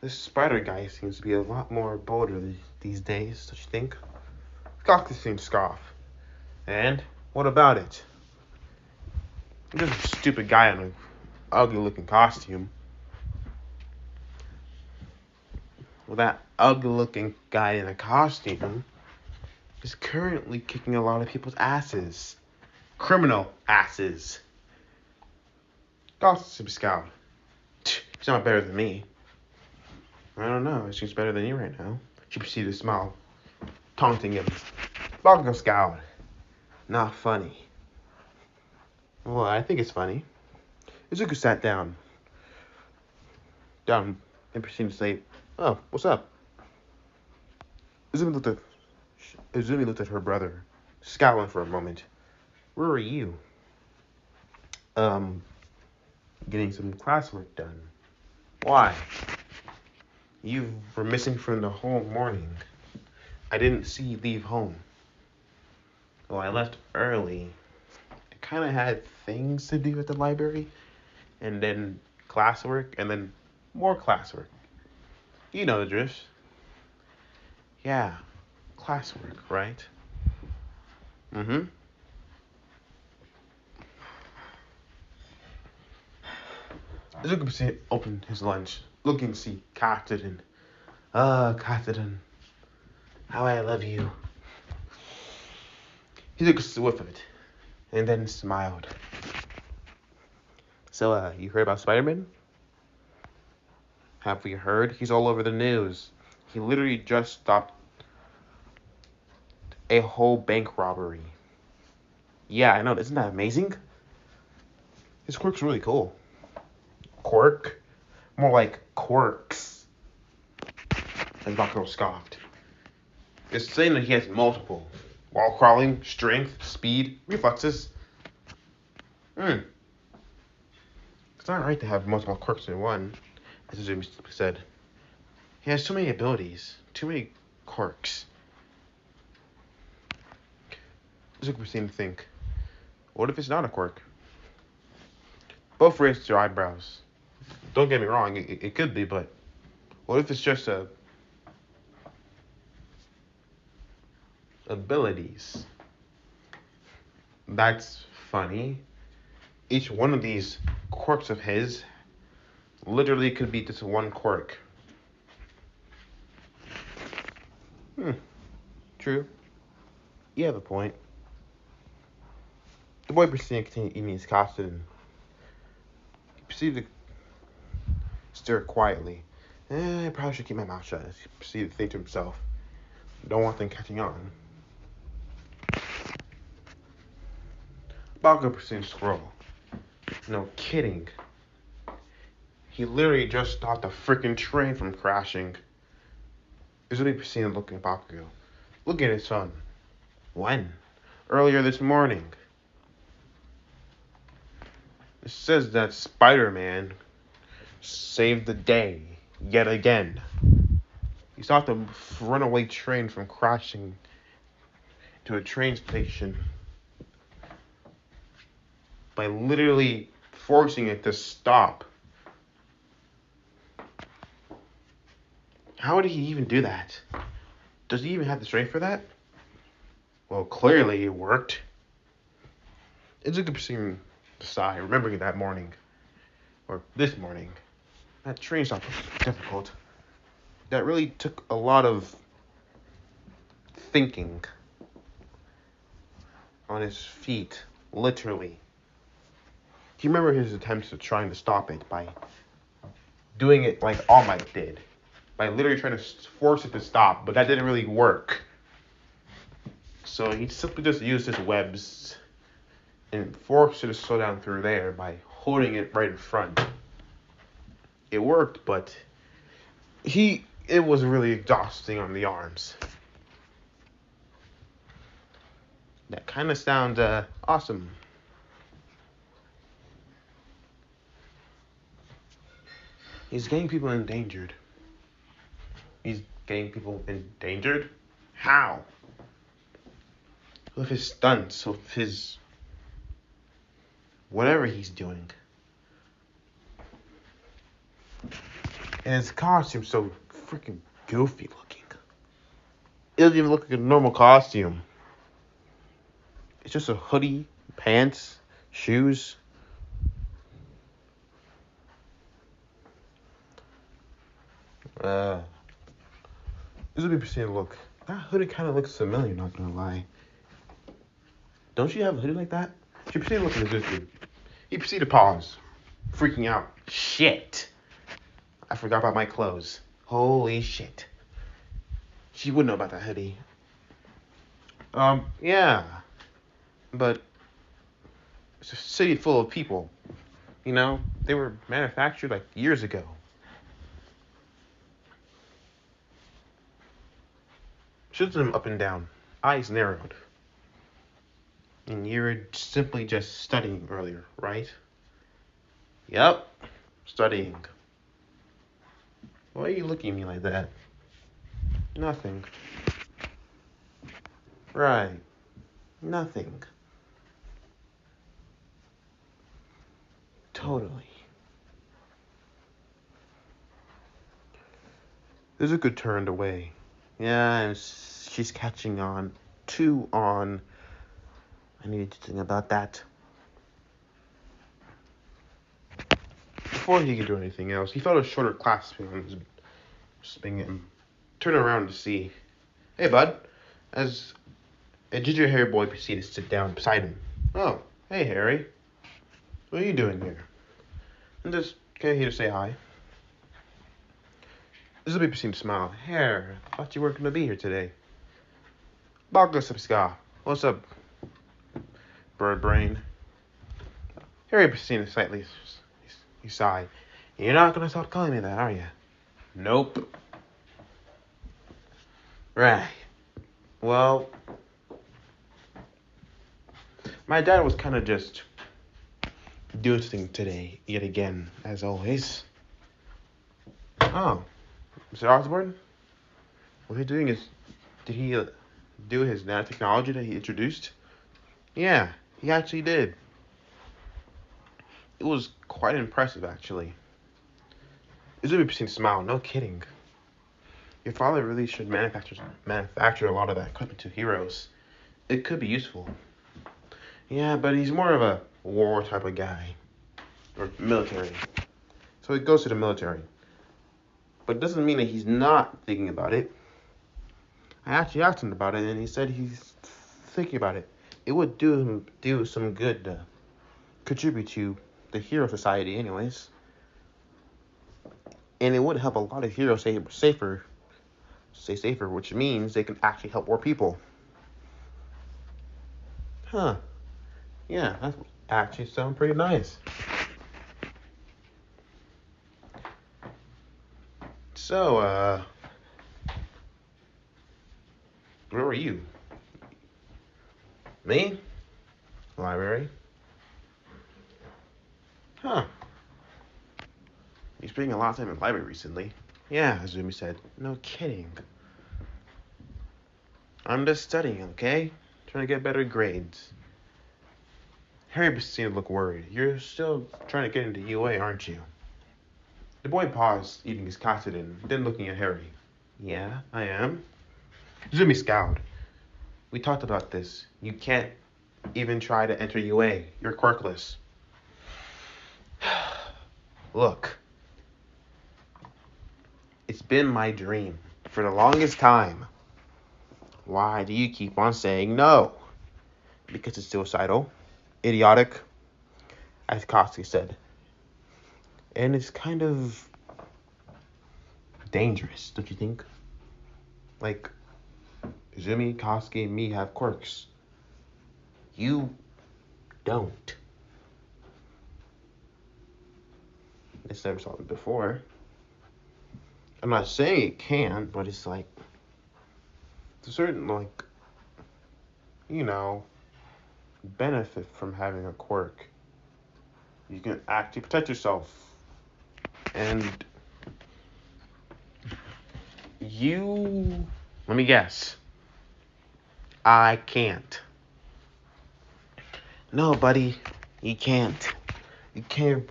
This spider guy seems to be a lot more bolder these days, don't you think? Cocktail seemed to scoff. And what about it? I'm just a stupid guy in an ugly-looking costume. Well, that ugly-looking guy in a costume is currently kicking a lot of people's asses. Criminal asses. Gossip Scout. He's not better than me. I don't know. She's better than you right now. She proceeded to smile, taunting him. Gossip Scout. Not funny. Well, I think it's funny. Izuku sat down and proceeded to say, "Oh, what's up?" Izumi looked at her brother, scowling for a moment. "Where are you?" Getting some classwork done." "Why?" "You were missing from the whole morning. I didn't see you leave home." "Well, I left early. I kind of had things to do at the library, and then classwork, and then more classwork. You know the drift." "Yeah, classwork, right?" "Mm-hmm." Izuku opened his lunch, looking to see Katsudan. Katsudan, how I love you." He took a whiff of it, and then smiled. "So, you heard about Spider-Man?" "Have we heard? He's all over the news. He literally just stopped a whole bank robbery." "Yeah, I know. Isn't that amazing?" "His quirk's really cool." "Quirk? More like quirks." And Bakuro scoffed. "It's saying that he has multiple. Wall crawling, strength, speed, reflexes. It's not right to have multiple quirks in one, as Jimmy said. He has too many abilities, too many quirks. This is what we're seeing to think. What if it's not a quirk? Both raise your eyebrows. Don't get me wrong, it could be, but what if it's just abilities? That's funny. Each one of these quirks of his literally could be just one quirk. True. You have a point. The boy proceeded to continue eating his costume. He proceeded to stir quietly. I probably should keep my mouth shut, as he proceeded to think to himself. Don't want them catching on. Bakugo proceeded to scroll. No kidding. He literally just stopped the freaking train from crashing. Izumi proceeded looking at Bakugo. Look at his son. When? Earlier this morning. It says that Spider-Man saved the day yet again. He stopped a runaway train from crashing to a train station by literally forcing it to stop. How did he even do that? Does he even have the strength for that? Well, clearly it worked. It's a good proceeding to sigh, remembering that morning. Or this morning. That train stop was difficult. That really took a lot of thinking on his feet, literally. Do you remember his attempts at trying to stop it by doing it like All Might did? By literally trying to force it to stop, but that didn't really work. So he simply just used his webs and forced it to slow down through there by holding it right in front. It worked, but it was really exhausting on the arms. That kind of sounds awesome. He's getting people endangered. He's getting people endangered? How? With his stunts, with his whatever he's doing. And his costume's so freaking goofy looking. It doesn't even look like a normal costume. It's just a hoodie, pants, shoes. This would be proceeding to look. That hoodie kind of looks familiar, not gonna lie. Don't you have a hoodie like that? She proceeded to look at this dude. He proceeded to pause, freaking out. Shit! I forgot about my clothes. Holy shit. She would know about that hoodie. Yeah. But it's a city full of people. You know, they were manufactured like years ago. She looked at him up and down, eyes narrowed. And you were simply just studying earlier, right? Yep, studying. Why are you looking at me like that? Nothing. Right. Nothing. Totally. There's a good turned away. Yeah, and she's catching on. Too on. I needed to think about that. Before he could do anything else, he felt a shoulder clasping on his him. Turn around to see. Hey, bud. As a ginger-haired boy proceeded to sit down beside him. Oh, hey, Harry. What are you doing here? I'm just came here to say hi. Izumi proceeded to smile. Hair, thought you weren't going to be here today. Bakugo, what's up, bird brain? Harry proceeded slightly. He sighed. You're not going to stop calling me that, are you? Nope. Right. Well, my dad was kind of just doing something today, yet again, as always. Oh, Mr. Osborne? What he's doing is, did he do his nanotechnology that he introduced? Yeah, he actually did. It was quite impressive, actually. Izumi seemed to smile, no kidding. Your father really should manufacture a lot of that equipment to heroes. It could be useful. Yeah, but he's more of a war type of guy. Or military. So he goes to the military. But it doesn't mean that he's not thinking about it. I actually asked him about it, and he said he's thinking about it. It would do some good to contribute to the hero society anyways. And it would help a lot of heroes stay safer, which means they can actually help more people. Huh. Yeah, that actually sounds pretty nice. So, where were you? Me? Library? Huh. You're spending a lot of time in the library recently. Yeah, Azumi said. No kidding. I'm just studying, okay? Trying to get better grades. Harry seemed to look worried. You're still trying to get into UA, aren't you? The boy paused, eating his katsudan, then looking at Harry. Yeah, I am. Azumi scowled. We talked about this. You can't even try to enter UA. You're quirkless. Look. It's been my dream for the longest time. Why do you keep on saying no? Because it's suicidal, idiotic, as Koski said. And it's kind of dangerous, don't you think? Like, Izumi, Koski, and me have quirks. You don't. It's never saw it before. I'm not saying it can, but it's like, there's a certain, like, benefit from having a quirk. You can actually protect yourself. And let me guess. I can't. No, buddy, you can't. You can't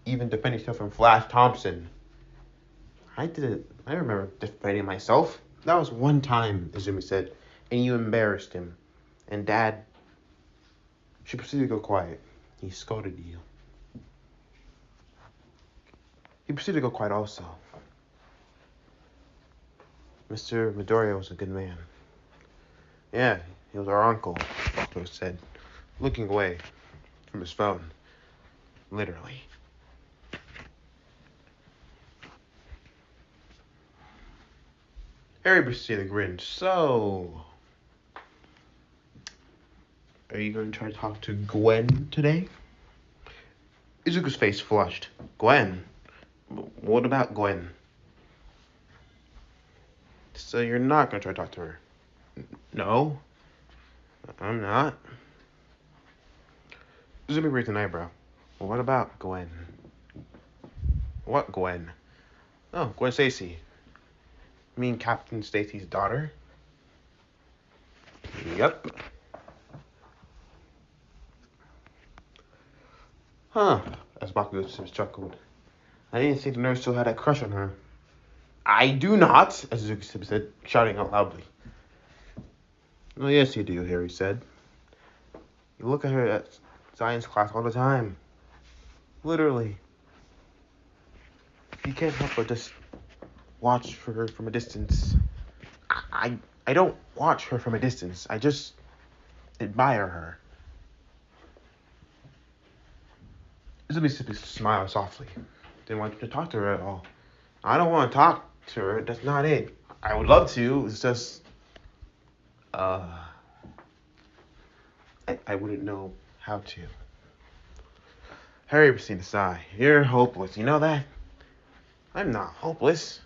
even defend yourself from Flash Thompson. I remember defending myself. That was one time, Izumi said, and you embarrassed him. And Dad, she proceeded to go quiet. He scolded you. He proceeded to go quiet also. Mr. Midoriya was a good man. Yeah, he was our uncle, Bakuto said, looking away from his phone. Literally. Harry proceeded to grin. So, are you going to try to talk to Gwen today? Izuku's face flushed. Gwen? What about Gwen? So you're not going to try to talk to her? No, I'm not. Izumi raised an eyebrow. Well, what about Gwen? What Gwen? Oh, Gwen Stacy. You mean Captain Stacy's daughter? Yep. Huh, as Bakugo chuckled. I didn't think the nurse still had a crush on her. I do not, as Izuku said, shouting out loudly. Oh, yes, you do, Harry said. You look at her at science class all the time. Literally. You can't help but just watch for her from a distance. I don't watch her from a distance. I just admire her. Izumi smiled softly. Didn't want to talk to her at all. I don't want to talk to her. That's not it. I would love to. It's just, I wouldn't know how to. Harry proceeded to sigh. You're hopeless. You know that? I'm not hopeless.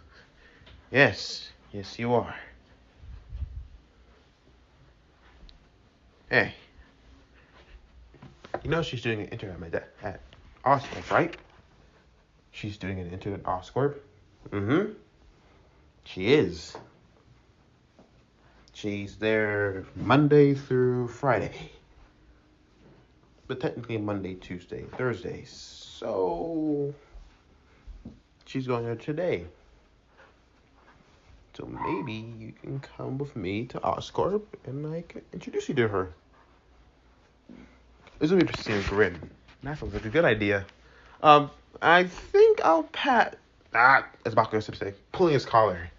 Yes, you are. Hey, you know she's doing an intern at Oscorp, right? She's doing it into an Oscorp. Mm-hmm. She is. She's there Monday through Friday. But technically Monday, Tuesday, Thursday. So she's going there today. So maybe you can come with me to Oscorp and I can introduce you to her. This will be Christina Grin. That sounds like a good idea. I think I'll pat. As Bakugo to say, pulling his collar.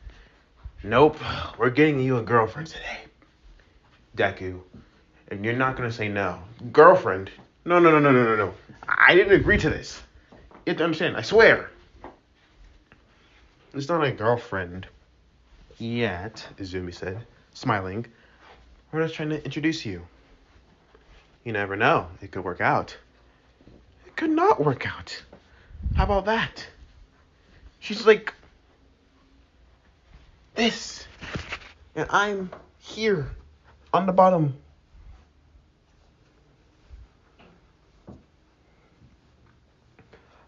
Nope, we're getting you a girlfriend today, Deku. And you're not gonna say no. Girlfriend? No. I didn't agree to this. You have to understand, I swear. It's not a girlfriend yet, Izumi said, smiling. We're just trying to introduce you. You never know, it could work out. It could not work out. How about that? She's like this. And I'm here on the bottom.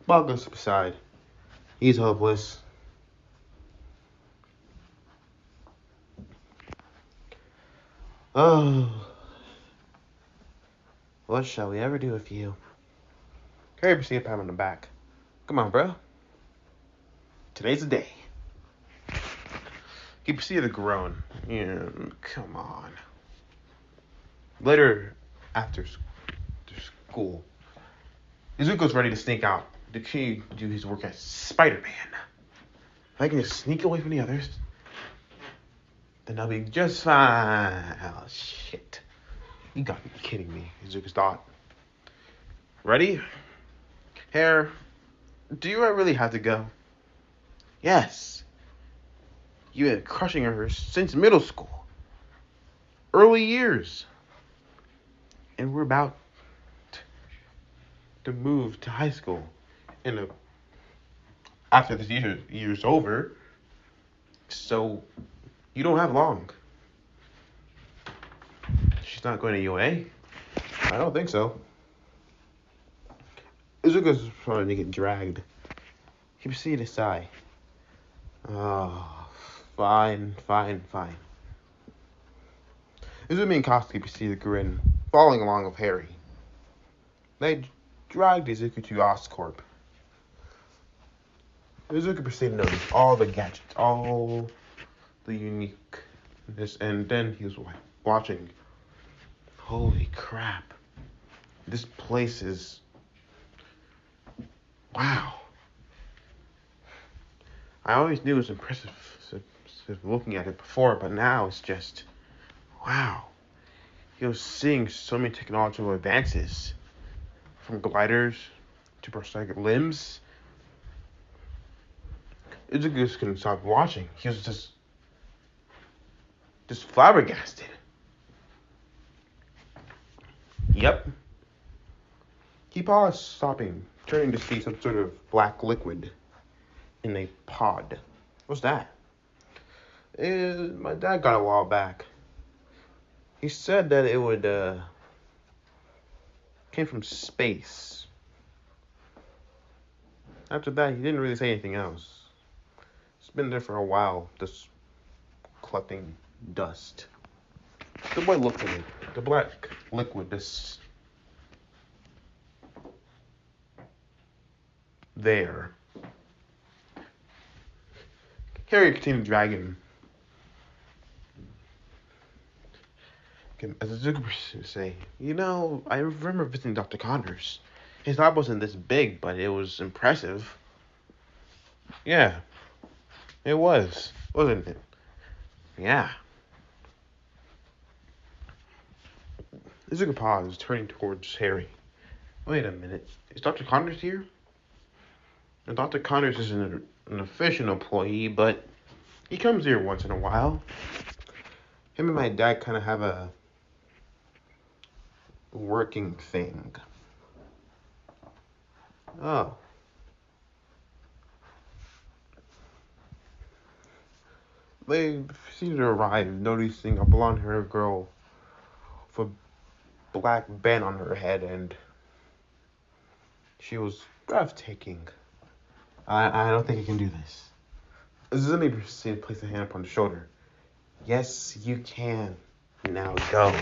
Bob goes aside. He's hopeless. Oh. What shall we ever do with you? Carry proceeded pat him on the back. Come on, bro. Today's the day. He proceeded to groan. Yeah, come on. Later, after school, Izuku's ready to sneak out. The kid do his work as Spider-Man. If I can just sneak away from the others, then I'll be just fine. Oh, shit. You gotta be kidding me, Izuku's thought. Ready? Hair, do I really have to go? Yes. You been crushing her since middle school. Early years. And we're about to move to high school after this year's over. So you don't have long. She's not going to UA? I don't think so. Izuku's trying to get dragged. He proceeded to sigh. Oh, fine. Izumi and Katsuki proceeded to grin, following along with Harry. They dragged Izuku to Oscorp. Izuku proceeded to notice all the gadgets, all the uniqueness, and then he was watching. Holy crap. This place is... Wow. I always knew it was impressive looking at it before, but now it's just... Wow. He was seeing so many technological advances. From gliders to prosthetic limbs. Izuku just couldn't stop watching. He was just flabbergasted. Yep. He paused, stopping, turning to see some sort of black liquid in a pod. What's that? My dad got it a while back. He said that it would came from space. After that, he didn't really say anything else. It's been there for a while, just collecting dust. The boy looked at it. The black liquid, this there. Harry continued dragging. As Izuku would say, I remember visiting Dr. Connors. His lab wasn't this big, but it was impressive. Yeah, it was, wasn't it? Yeah. Izuku paused, turning towards Harry. Wait a minute, is Dr. Connors here? And Dr. Connors isn't an official employee, but he comes here once in a while. Him and my dad kind of have a working thing. Oh. They seem to arrive, noticing a blonde-haired girl with a black band on her head and She was breathtaking. I don't think I can do this. Zumi proceeded to place a hand upon the shoulder. Yes, you can. Now go.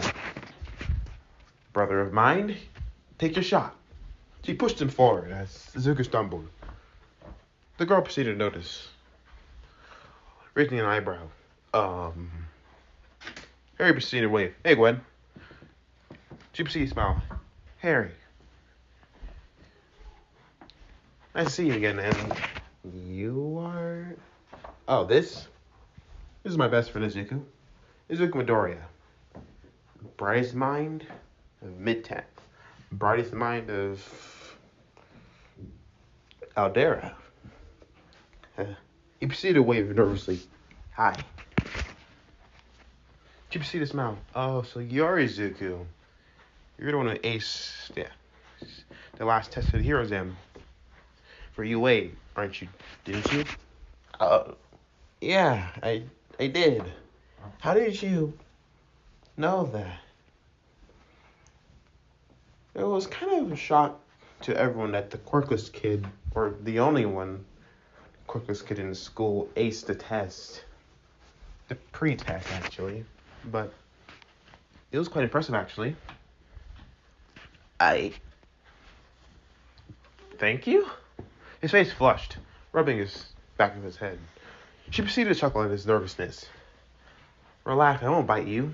Brother of mine, take your shot. She pushed him forward as Izuku stumbled. The girl proceeded to notice, raising an eyebrow. Harry proceeded to wave. Hey, Gwen. She proceeded to smile. Harry. Nice to see you again, and you are... Oh, this is my best friend, Izuku. Izuku Midoriya. Brightest mind of Midtown. Brightest mind of Aldera. He proceeded to wave nervously. Hi. She proceeded to smile. Oh, so you're Izuku. You're the one who aced the last test for the Hero Exam. For UA, aren't you? Didn't you? Yeah, I did. How did you know that? It was kind of a shock to everyone that the quirkless kid, or the only one quirkless kid in school, aced the test. The pre-test, actually. But it was quite impressive, actually. Thank you? His face flushed, rubbing his back of his head. She proceeded to chuckle at his nervousness. Relax, I won't bite you.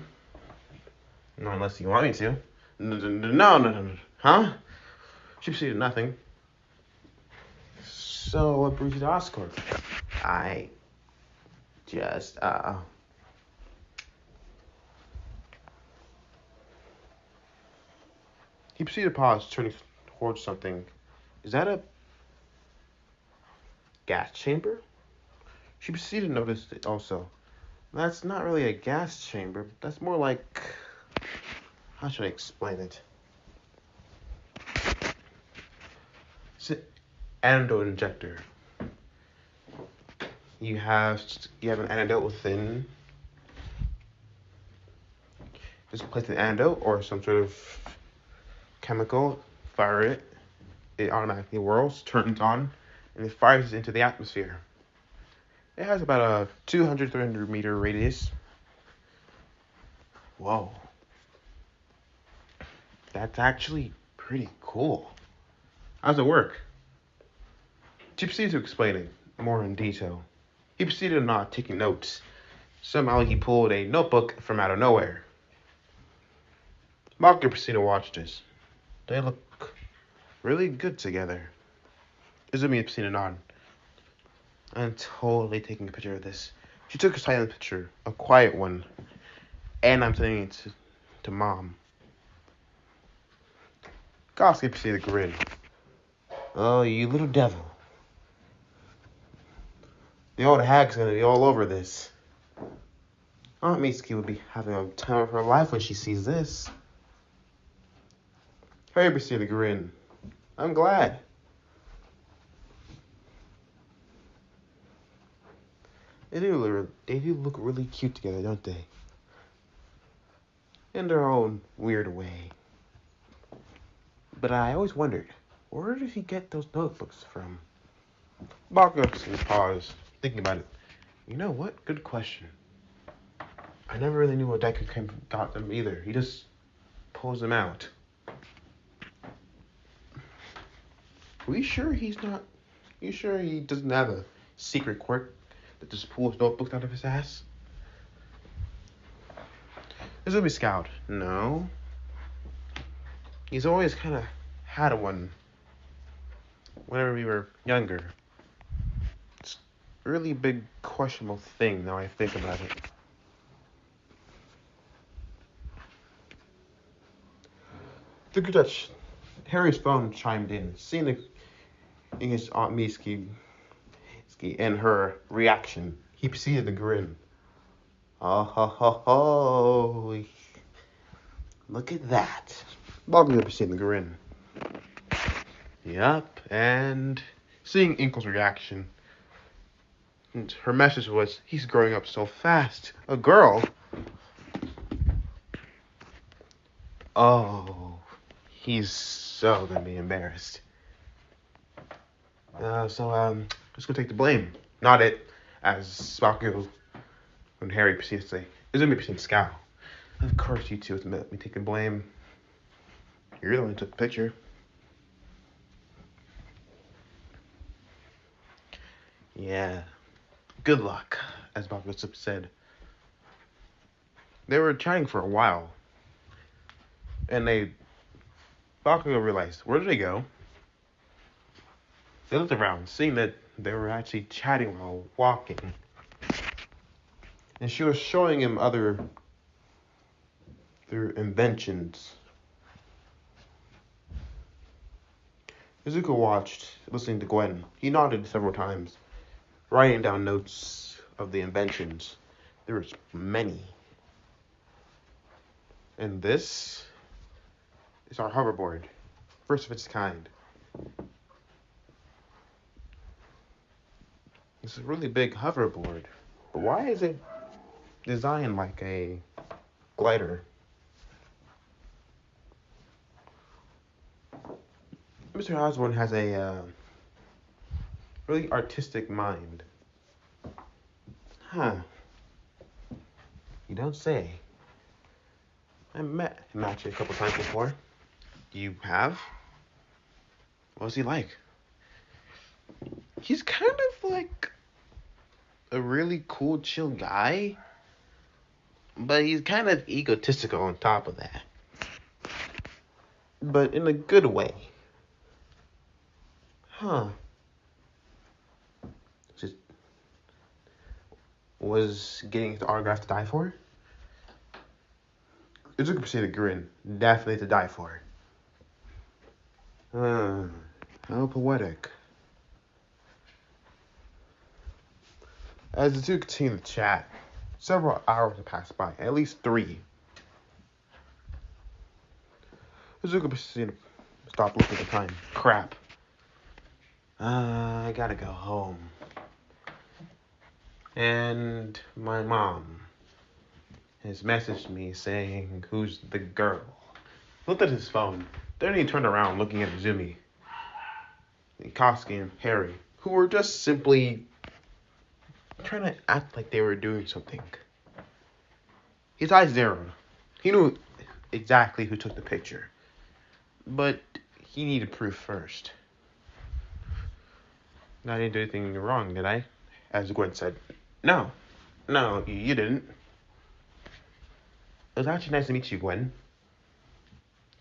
No, unless you want me to. No. Huh? She proceeded nothing. So, what brings you to Oscorp? I just, He proceeded to pause, turning towards something. Is that a gas chamber? She proceeded to notice it also. That's not really a gas chamber. That's more like... How should I explain it? It's an antidote injector. You have an antidote within. Just place the antidote or some sort of chemical, fire it. It automatically whirls, turns on, and it fires into the atmosphere. It has about a 200-300 meter radius. Whoa. That's actually pretty cool. How does it work? She proceeded to explain it more in detail. He proceeded to nod, taking notes. Somehow he pulled a notebook from out of nowhere. Maka proceeded to watch this. They look really good together. Izumi proceeded to nod. I'm totally taking a picture of this. She took a silent picture, a quiet one, and I'm sending it to Mom. Gossip proceeded to grin. Oh, you little devil. The old hag's gonna be all over this. Aunt Mitsuki would be having a time of her life when she sees this. Harry proceeded to grin. I'm glad. They do look really cute together, don't they? In their own weird way. But I always wondered, where did he get those notebooks from? Bakugo paused, thinking about it. You know what? Good question. I never really knew what Deku got them either. He just pulls them out. Are you sure he doesn't have a secret quirk that just pulls notebooks out of his ass? Izumi scowled. No. He's always kind of had one whenever we were younger. It's a really big questionable thing now I think about it. The good Dutch. Harry's phone chimed in, seeing his Aunt Mitsuki and her reaction. He proceeded to grin. Oh ho ho ho! Look at that. Bakugo proceeded to grin. Yup, and seeing Inkle's reaction, and her message was, he's growing up so fast. A girl? Oh, he's so gonna be embarrassed. Let's go take the blame. Not it, as Bakugo and Harry proceeds to say, Izumi proceeds to scowl. Of course you two with me taking blame. You're the one who took the picture. Yeah. Good luck, as Bakugo said. They were chatting for a while. And Bakugo realized, where did they go? They looked around, seeing that they were actually chatting while walking. And she was showing him their inventions. Izuku watched, listening to Gwen. He nodded several times, writing down notes of the inventions. There was many. And this is our hoverboard, first of its kind. It's a really big hoverboard. But why is it designed like a glider? Mr. Osborne has a really artistic mind. Huh. You don't say. I met him actually a couple times before. You have? What's he like? He's kind of like a really cool, chill guy. But he's kind of egotistical on top of that. But in a good way. Huh. Just was getting his autograph to die for? Izuku proceeded to grin. Definitely to die for. How poetic. As the two continued to chat, several hours had passed by, at least 3. Izuku proceeded to stop looking at the time. Crap. I gotta go home. And my mom has messaged me saying, who's the girl? Looked at his phone. Then he turned around looking at Izumi, Koski, and Harry, who were just simply trying to act like they were doing something. His eyes narrowed. He knew exactly who took the picture. But he needed proof first. I didn't do anything wrong, did I? As Gwen said. No, you didn't. It was actually nice to meet you, Gwen.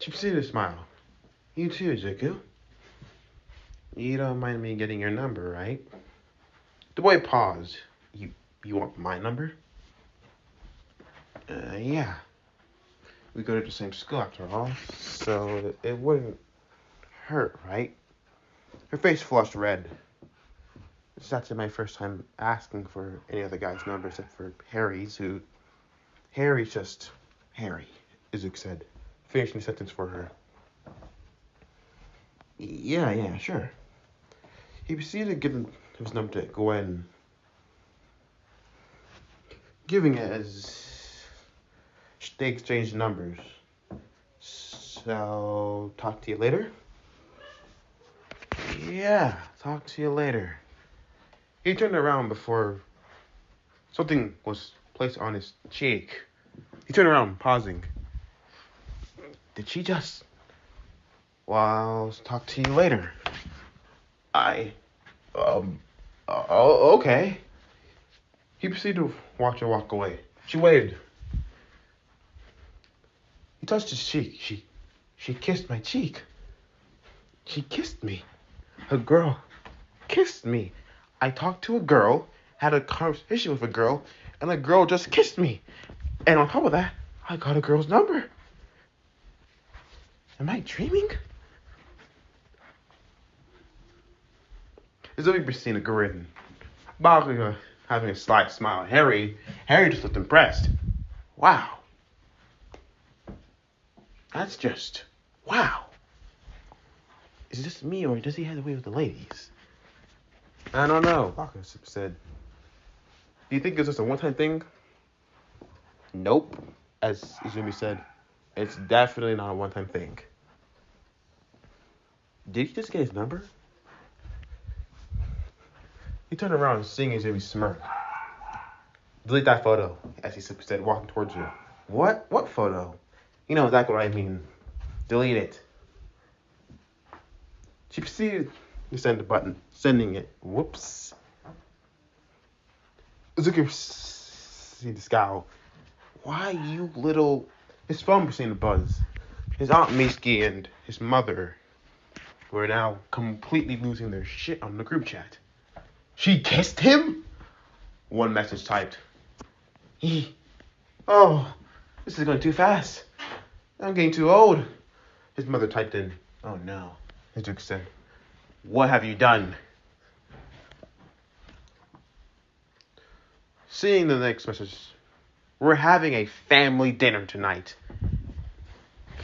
She proceeded to smile. You too, Zuko. You don't mind me getting your number, right? The boy paused. You want my number? Yeah. We go to the same school after all, so it wouldn't hurt, right? Her face flushed red. It's actually my first time asking for any other guy's number except for Harry's, Harry's just Harry, Izuku said, finishing the sentence for her. Yeah, sure. He proceeded to give his number to Gwen, giving it as they exchanged numbers. So, talk to you later? Yeah, talk to you later. He turned around before something was placed on his cheek. He turned around, pausing. Did she just... Well, I'll talk to you later. Okay. He proceeded to watch her walk away. She waited. He touched his cheek. She kissed my cheek. She kissed me. A girl kissed me. I talked to a girl, had a conversation with a girl, and the girl just kissed me. And on top of that, I got a girl's number. Am I dreaming? Izumi proceeded to grin. Bakugo having a slight smile. Harry just looked impressed. Wow. That's just wow. Is this me or does he have the way with the ladies? I don't know, Bakugo said. Do you think it's just a one-time thing? Nope. As Izumi said, it's definitely not a one-time thing. Did he just get his number? He turned around, seeing his baby smirk. Delete that photo, as he said, walking towards her. What? What photo? You know exactly what I mean. Delete it. She proceeded to send the button, sending it. Whoops. Zuki proceeded to scowl. Why, you little... His phone proceeded to buzz. His Aunt Misky and his mother were now completely losing their shit on the group chat. She kissed him? One message typed. Oh, this is going too fast. I'm getting too old. His mother typed in, oh no. Hizuki said, what have you done? Seeing the next message, we're having a family dinner tonight.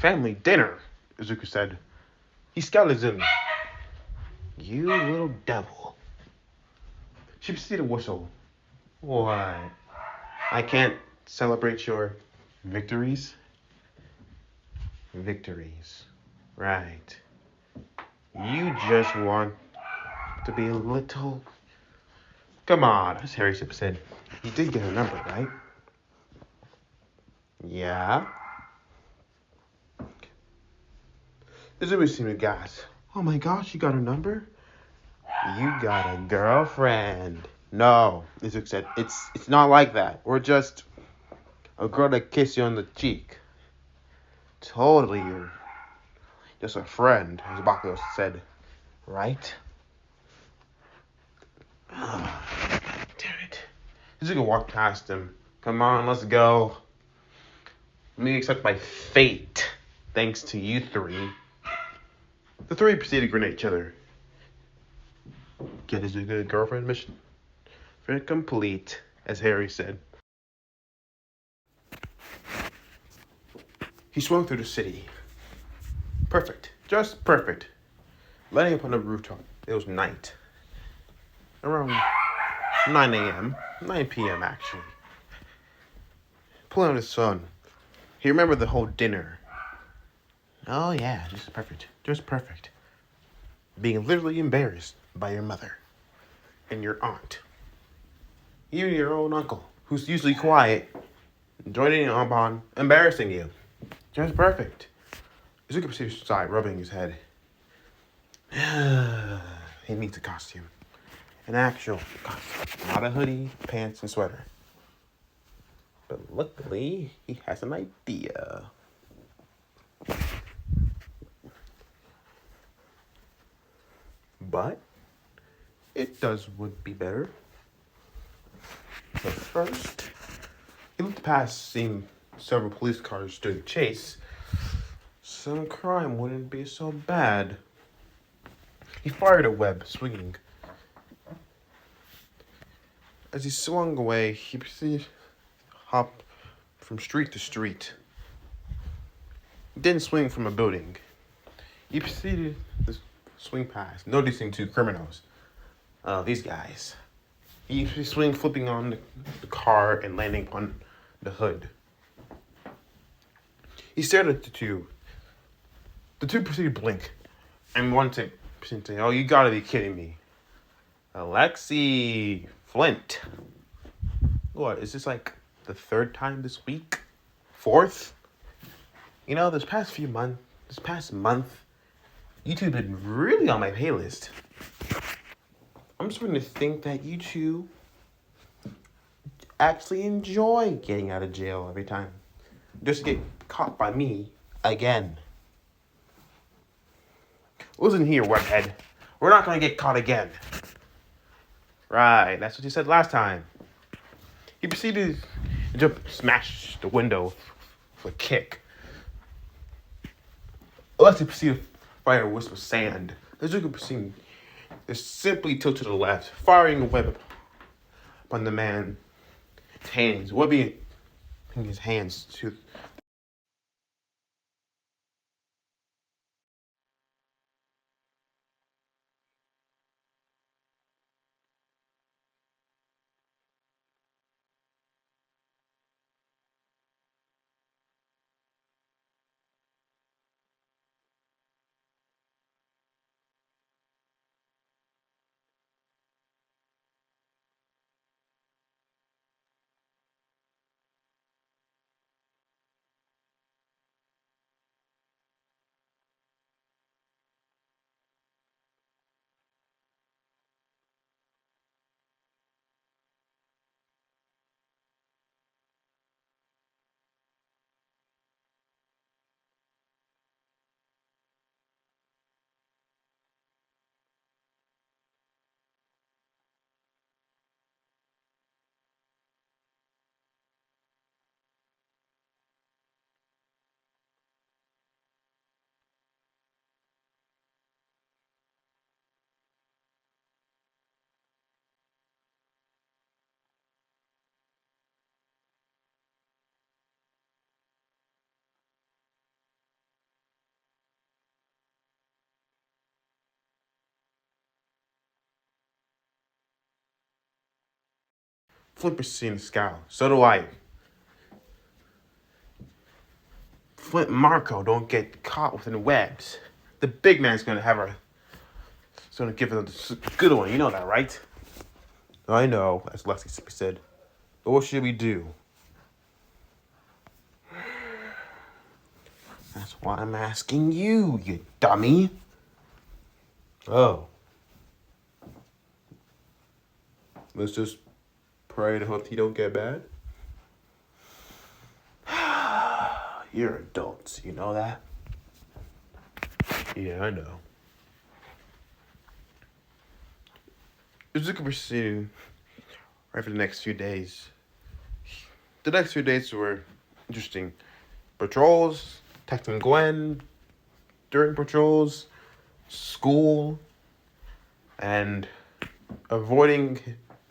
Family dinner, Izuku said. He scowled at Zumi. You little devil. She proceeded to whistle. What? I can't celebrate your victories? Victories. Right. You just want to be a little... Come on, as Harry said. You did get her number, right? Yeah. Izumi seemed to gasp. Oh my gosh, you got her number? You got a girlfriend. No, Izuku said. It's not like that. We're just a girl to kiss you on the cheek. Totally, you're just a friend, as Bakugo said. Right? Oh, damn it. Izuku walked past him. Come on, let's go. Let me accept my fate, thanks to you three. The three proceeded to grenade each other. Get Izuku a girlfriend mission. Very complete, as Harry said. He swung through the city. Perfect. Just perfect. Landing upon the rooftop. It was night. Around 9 a.m. 9 p.m. actually. Pulling on his phone. He remembered the whole dinner. Oh yeah, just perfect. Just perfect. Being literally embarrassed by your mother and your aunt. Even your own uncle, who's usually quiet, joining in on embarrassing you. Just perfect. Izuku proceeded to sigh, rubbing his head. He needs a costume. An actual costume. Not a hoodie, pants, and sweater. But luckily, he has an idea. But it would be better. But first, he looked past, seeing several police cars during the chase. Some crime wouldn't be so bad. He fired a web, swinging. As he swung away, he proceeded to hop from street to street. He didn't swing from a building. He proceeded to swing past, noticing two criminals. Oh, these guys. He swung, flipping on the car and landing on the hood. He stared at the two. The two proceeded to blink, and one proceeded to say, oh, you gotta be kidding me. Alexi Flint. What, is this like the third time this week? Fourth? You know, this past month, YouTube had been really on my playlist. I'm starting to think that you two actually enjoy getting out of jail every time. Just to get caught by me again. Listen here, webhead. We're not gonna get caught again. Right, that's what you said last time. He proceeded to smash the window with a kick. Alexi proceeded to fire a wisp of sand. Izuku proceeded to simply tilt to the left, firing a web upon the man's hands, webbing his hands to... Flint proceeded to scowl. So do I. Flint and Marco don't get caught within webs. The big man's gonna have her. He's gonna give her the good one. You know that, right? I know, as Lexi said. But what should we do? That's why I'm asking you, you dummy. Oh. Let's just pray to hope he don't get bad. You're adults, you know that? Yeah, I know. Izuku proceeded right for the next few days. The next few days were interesting. Patrols, texting Gwen during patrols, school, and avoiding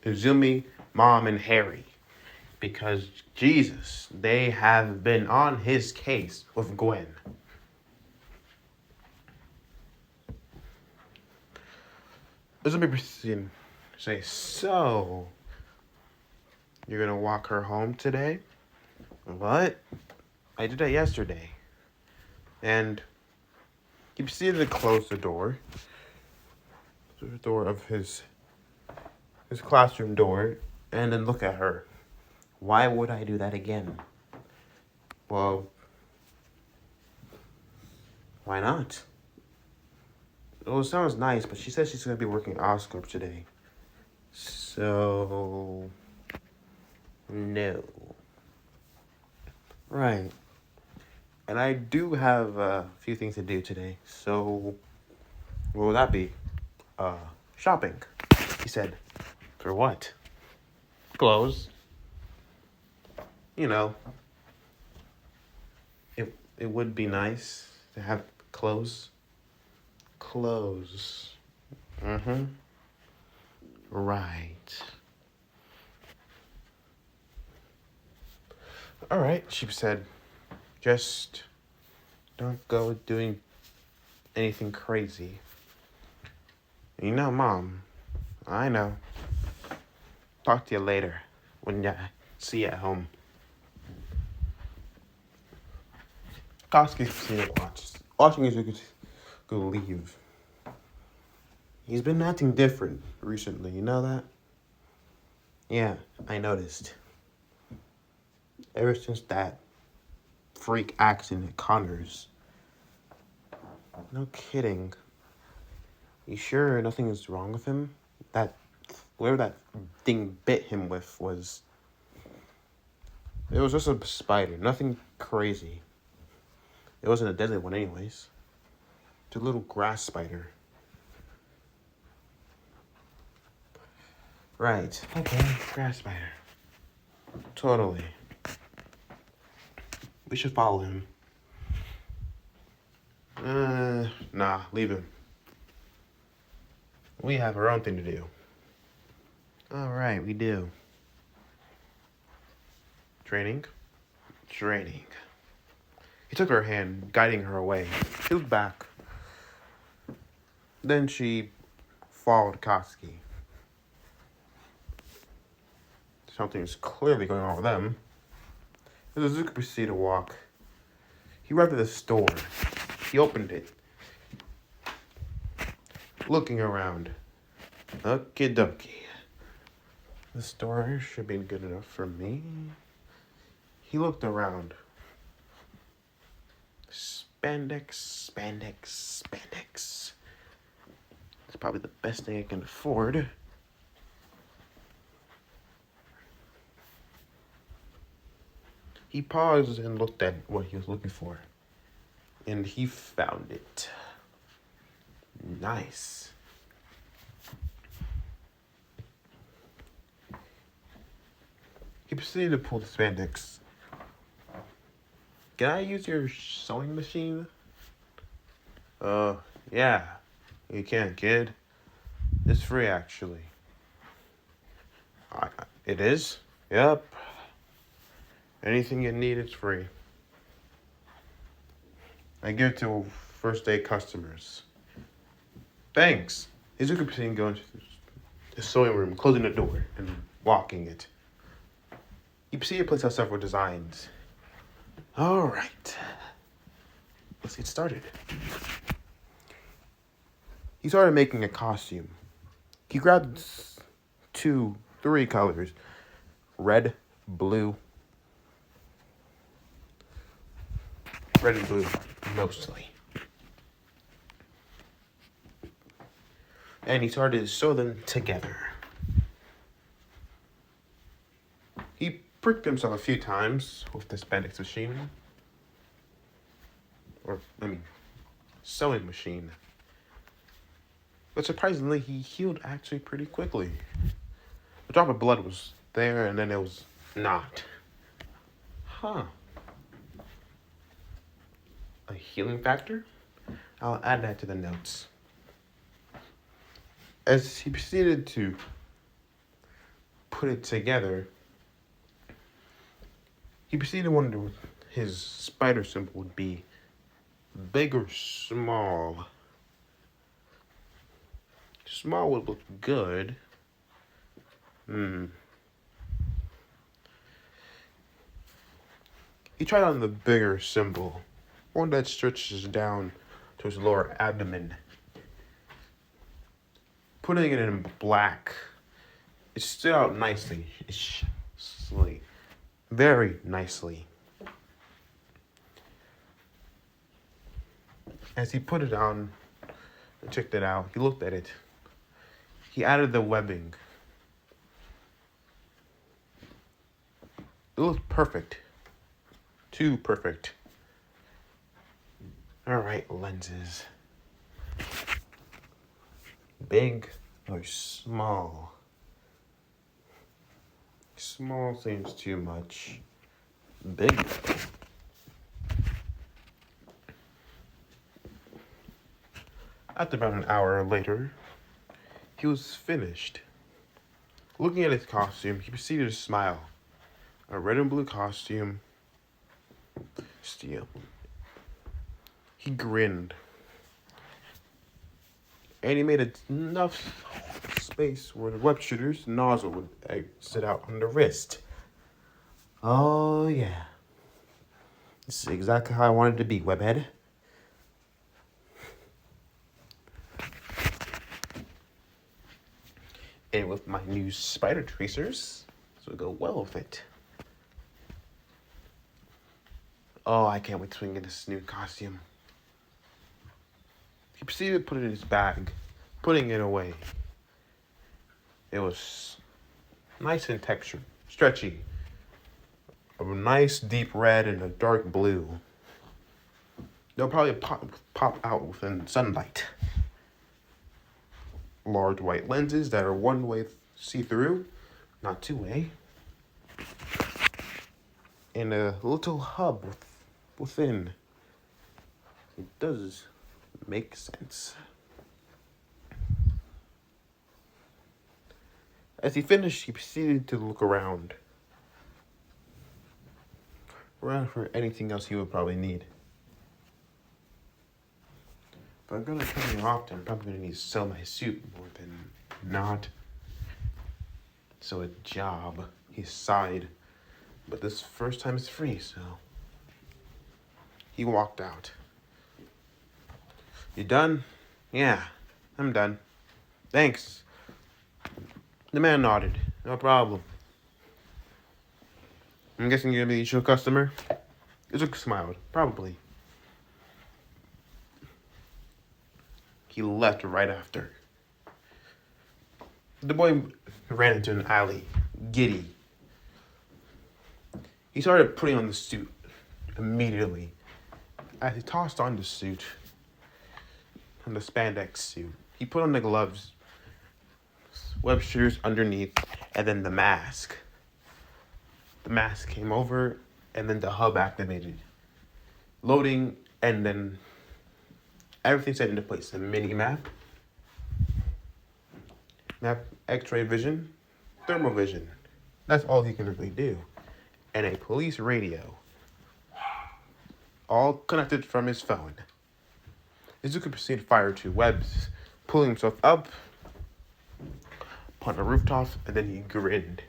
Izumi, Mom, and Harry. Because, Jesus, they have been on his case with Gwen. Izumi proceeded to say, so, you're gonna walk her home today? What? I did that yesterday. And he proceeded to close the door of his classroom door, and then look at her. Why would I do that again? Well, why not? Well, it sounds nice, but she says she's going to be working Oscar today. So, no. Right. And I do have a few things to do today. So, what will that be? Shopping. He said. For what? Clothes. You know, it would be nice to have clothes. Clothes. Mm-hmm. Right. All right, she said. Just don't go doing anything crazy. You know, Mom, I know. Talk to you later when I see you at home. Koski's seen it watching Izuku go leave. He's been acting different recently, you know that? Yeah, I noticed. Ever since that freak accident at Connor's. No kidding. You sure nothing is wrong with him? Whatever that thing bit him with it was just a spider, nothing crazy. It wasn't a deadly one anyways. It's a little grass spider. Right. Okay, grass spider. Totally. We should follow him. Nah, leave him. We have our own thing to do. Alright, we do. Training. He took her hand, guiding her away. She looked back. Then she followed Koski. Something's clearly going on with them. As Izuku proceeded to walk, he arrived at the store. He opened it, looking around. Okie dokie. The store should be good enough for me. He looked around. Spandex. It's probably the best thing I can afford. He paused and looked at what he was looking for. And he found it. Nice. He proceeded to pull the spandex. Can I use your sewing machine? Yeah. You can, kid. It's free, actually. It is? Yep. Anything you need, it's free. I give it to first day customers. Thanks. Izuku proceeded going to the sewing room, closing the door and locking it. He proceeded to place out several designs. All right, let's get started. He started making a costume. He grabbed 2, 3 colors, red, blue, red and blue mostly. And he started to sew them together. He pricked himself a few times with the spandex machine. Sewing machine. But surprisingly, he healed actually pretty quickly. A drop of blood was there, and then it was not. Huh. A healing factor? I'll add that to the notes. As he proceeded to put it together, he proceeded to wonder if his spider symbol would be big or small. Small would look good. He tried on the bigger symbol, one that stretches down to his lower abdomen. Putting it in black, it stood out nicely. Very nicely. As he put it on and checked it out, he looked at it. He added the webbing. It looked perfect. Too perfect. Alright, lenses. Big or small? Small seems too much. Big though. After about an hour later, he was finished. Looking at his costume, he proceeded to smile. A red and blue costume. Steel. He grinned. And he made enough space where the web shooter's nozzle would exit out on the wrist. Oh, yeah. This is exactly how I wanted it to be, webhead. And with my new spider tracers, this will go well with it. Oh, I can't wait to get this new costume. He proceeded to put it in his bag, putting it away. It was nice in texture, stretchy. A nice deep red and a dark blue. They'll probably pop out within sunlight. Large white lenses that are one-way see-through, not two-way. And a little hub within. It does make sense. As he finished, he proceeded to look around for anything else he would probably need. But I'm gonna come here often. I'm probably gonna need to sell my suit more than not. So a job. He sighed. But this first time is free, so he walked out. You done? Yeah, I'm done. Thanks. The man nodded. No problem. I'm guessing you're gonna be the usual customer? Izuku smiled. Probably. He left right after. The boy ran into an alley, giddy. He started putting on the suit immediately. As he tossed on the suit, on the spandex suit, he put on the gloves, web shooters underneath, and then the mask. The mask came over, and then the hub activated. Loading, and then everything set into place. The mini map, X-ray vision, thermal vision. That's all he can really do. And a police radio. All connected from his phone. Izuku proceeded to fire 2 webs, pulling himself up upon a rooftop, and then he grinned.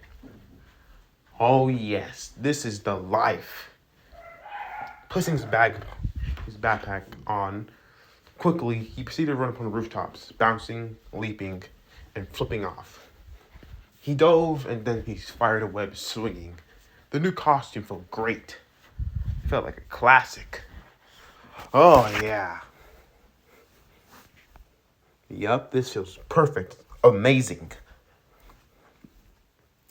Oh yes, this is the life. Placing his backpack on, quickly he proceeded to run up on the rooftops, bouncing, leaping, and flipping off. He dove and then he fired a web swinging. The new costume felt great. It felt like a classic. Oh yeah. Yup, this feels perfect. Amazing.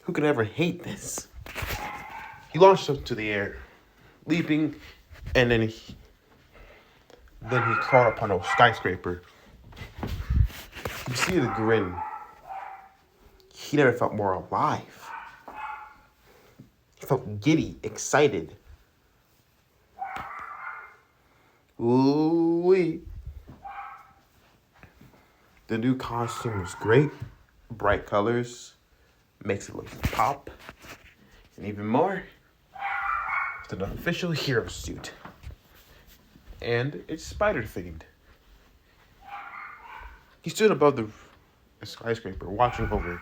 Who could ever hate this? He launched up to the air, leaping, and then he crawled upon a skyscraper. You see the grin. He never felt more alive. He felt giddy, excited. Ooh-wee. The new costume was great. Bright colors. Makes it look pop. And even more, it's an official hero suit. And it's spider themed. He stood above the skyscraper, watching over.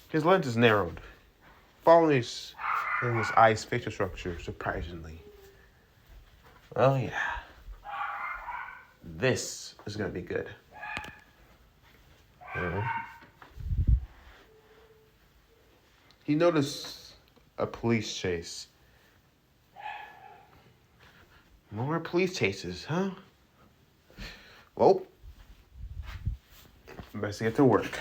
His lenses narrowed, following his eyes' facial structure surprisingly. Oh yeah. This is gonna be good. He noticed a police chase. More police chases, huh? Well, best to get to work.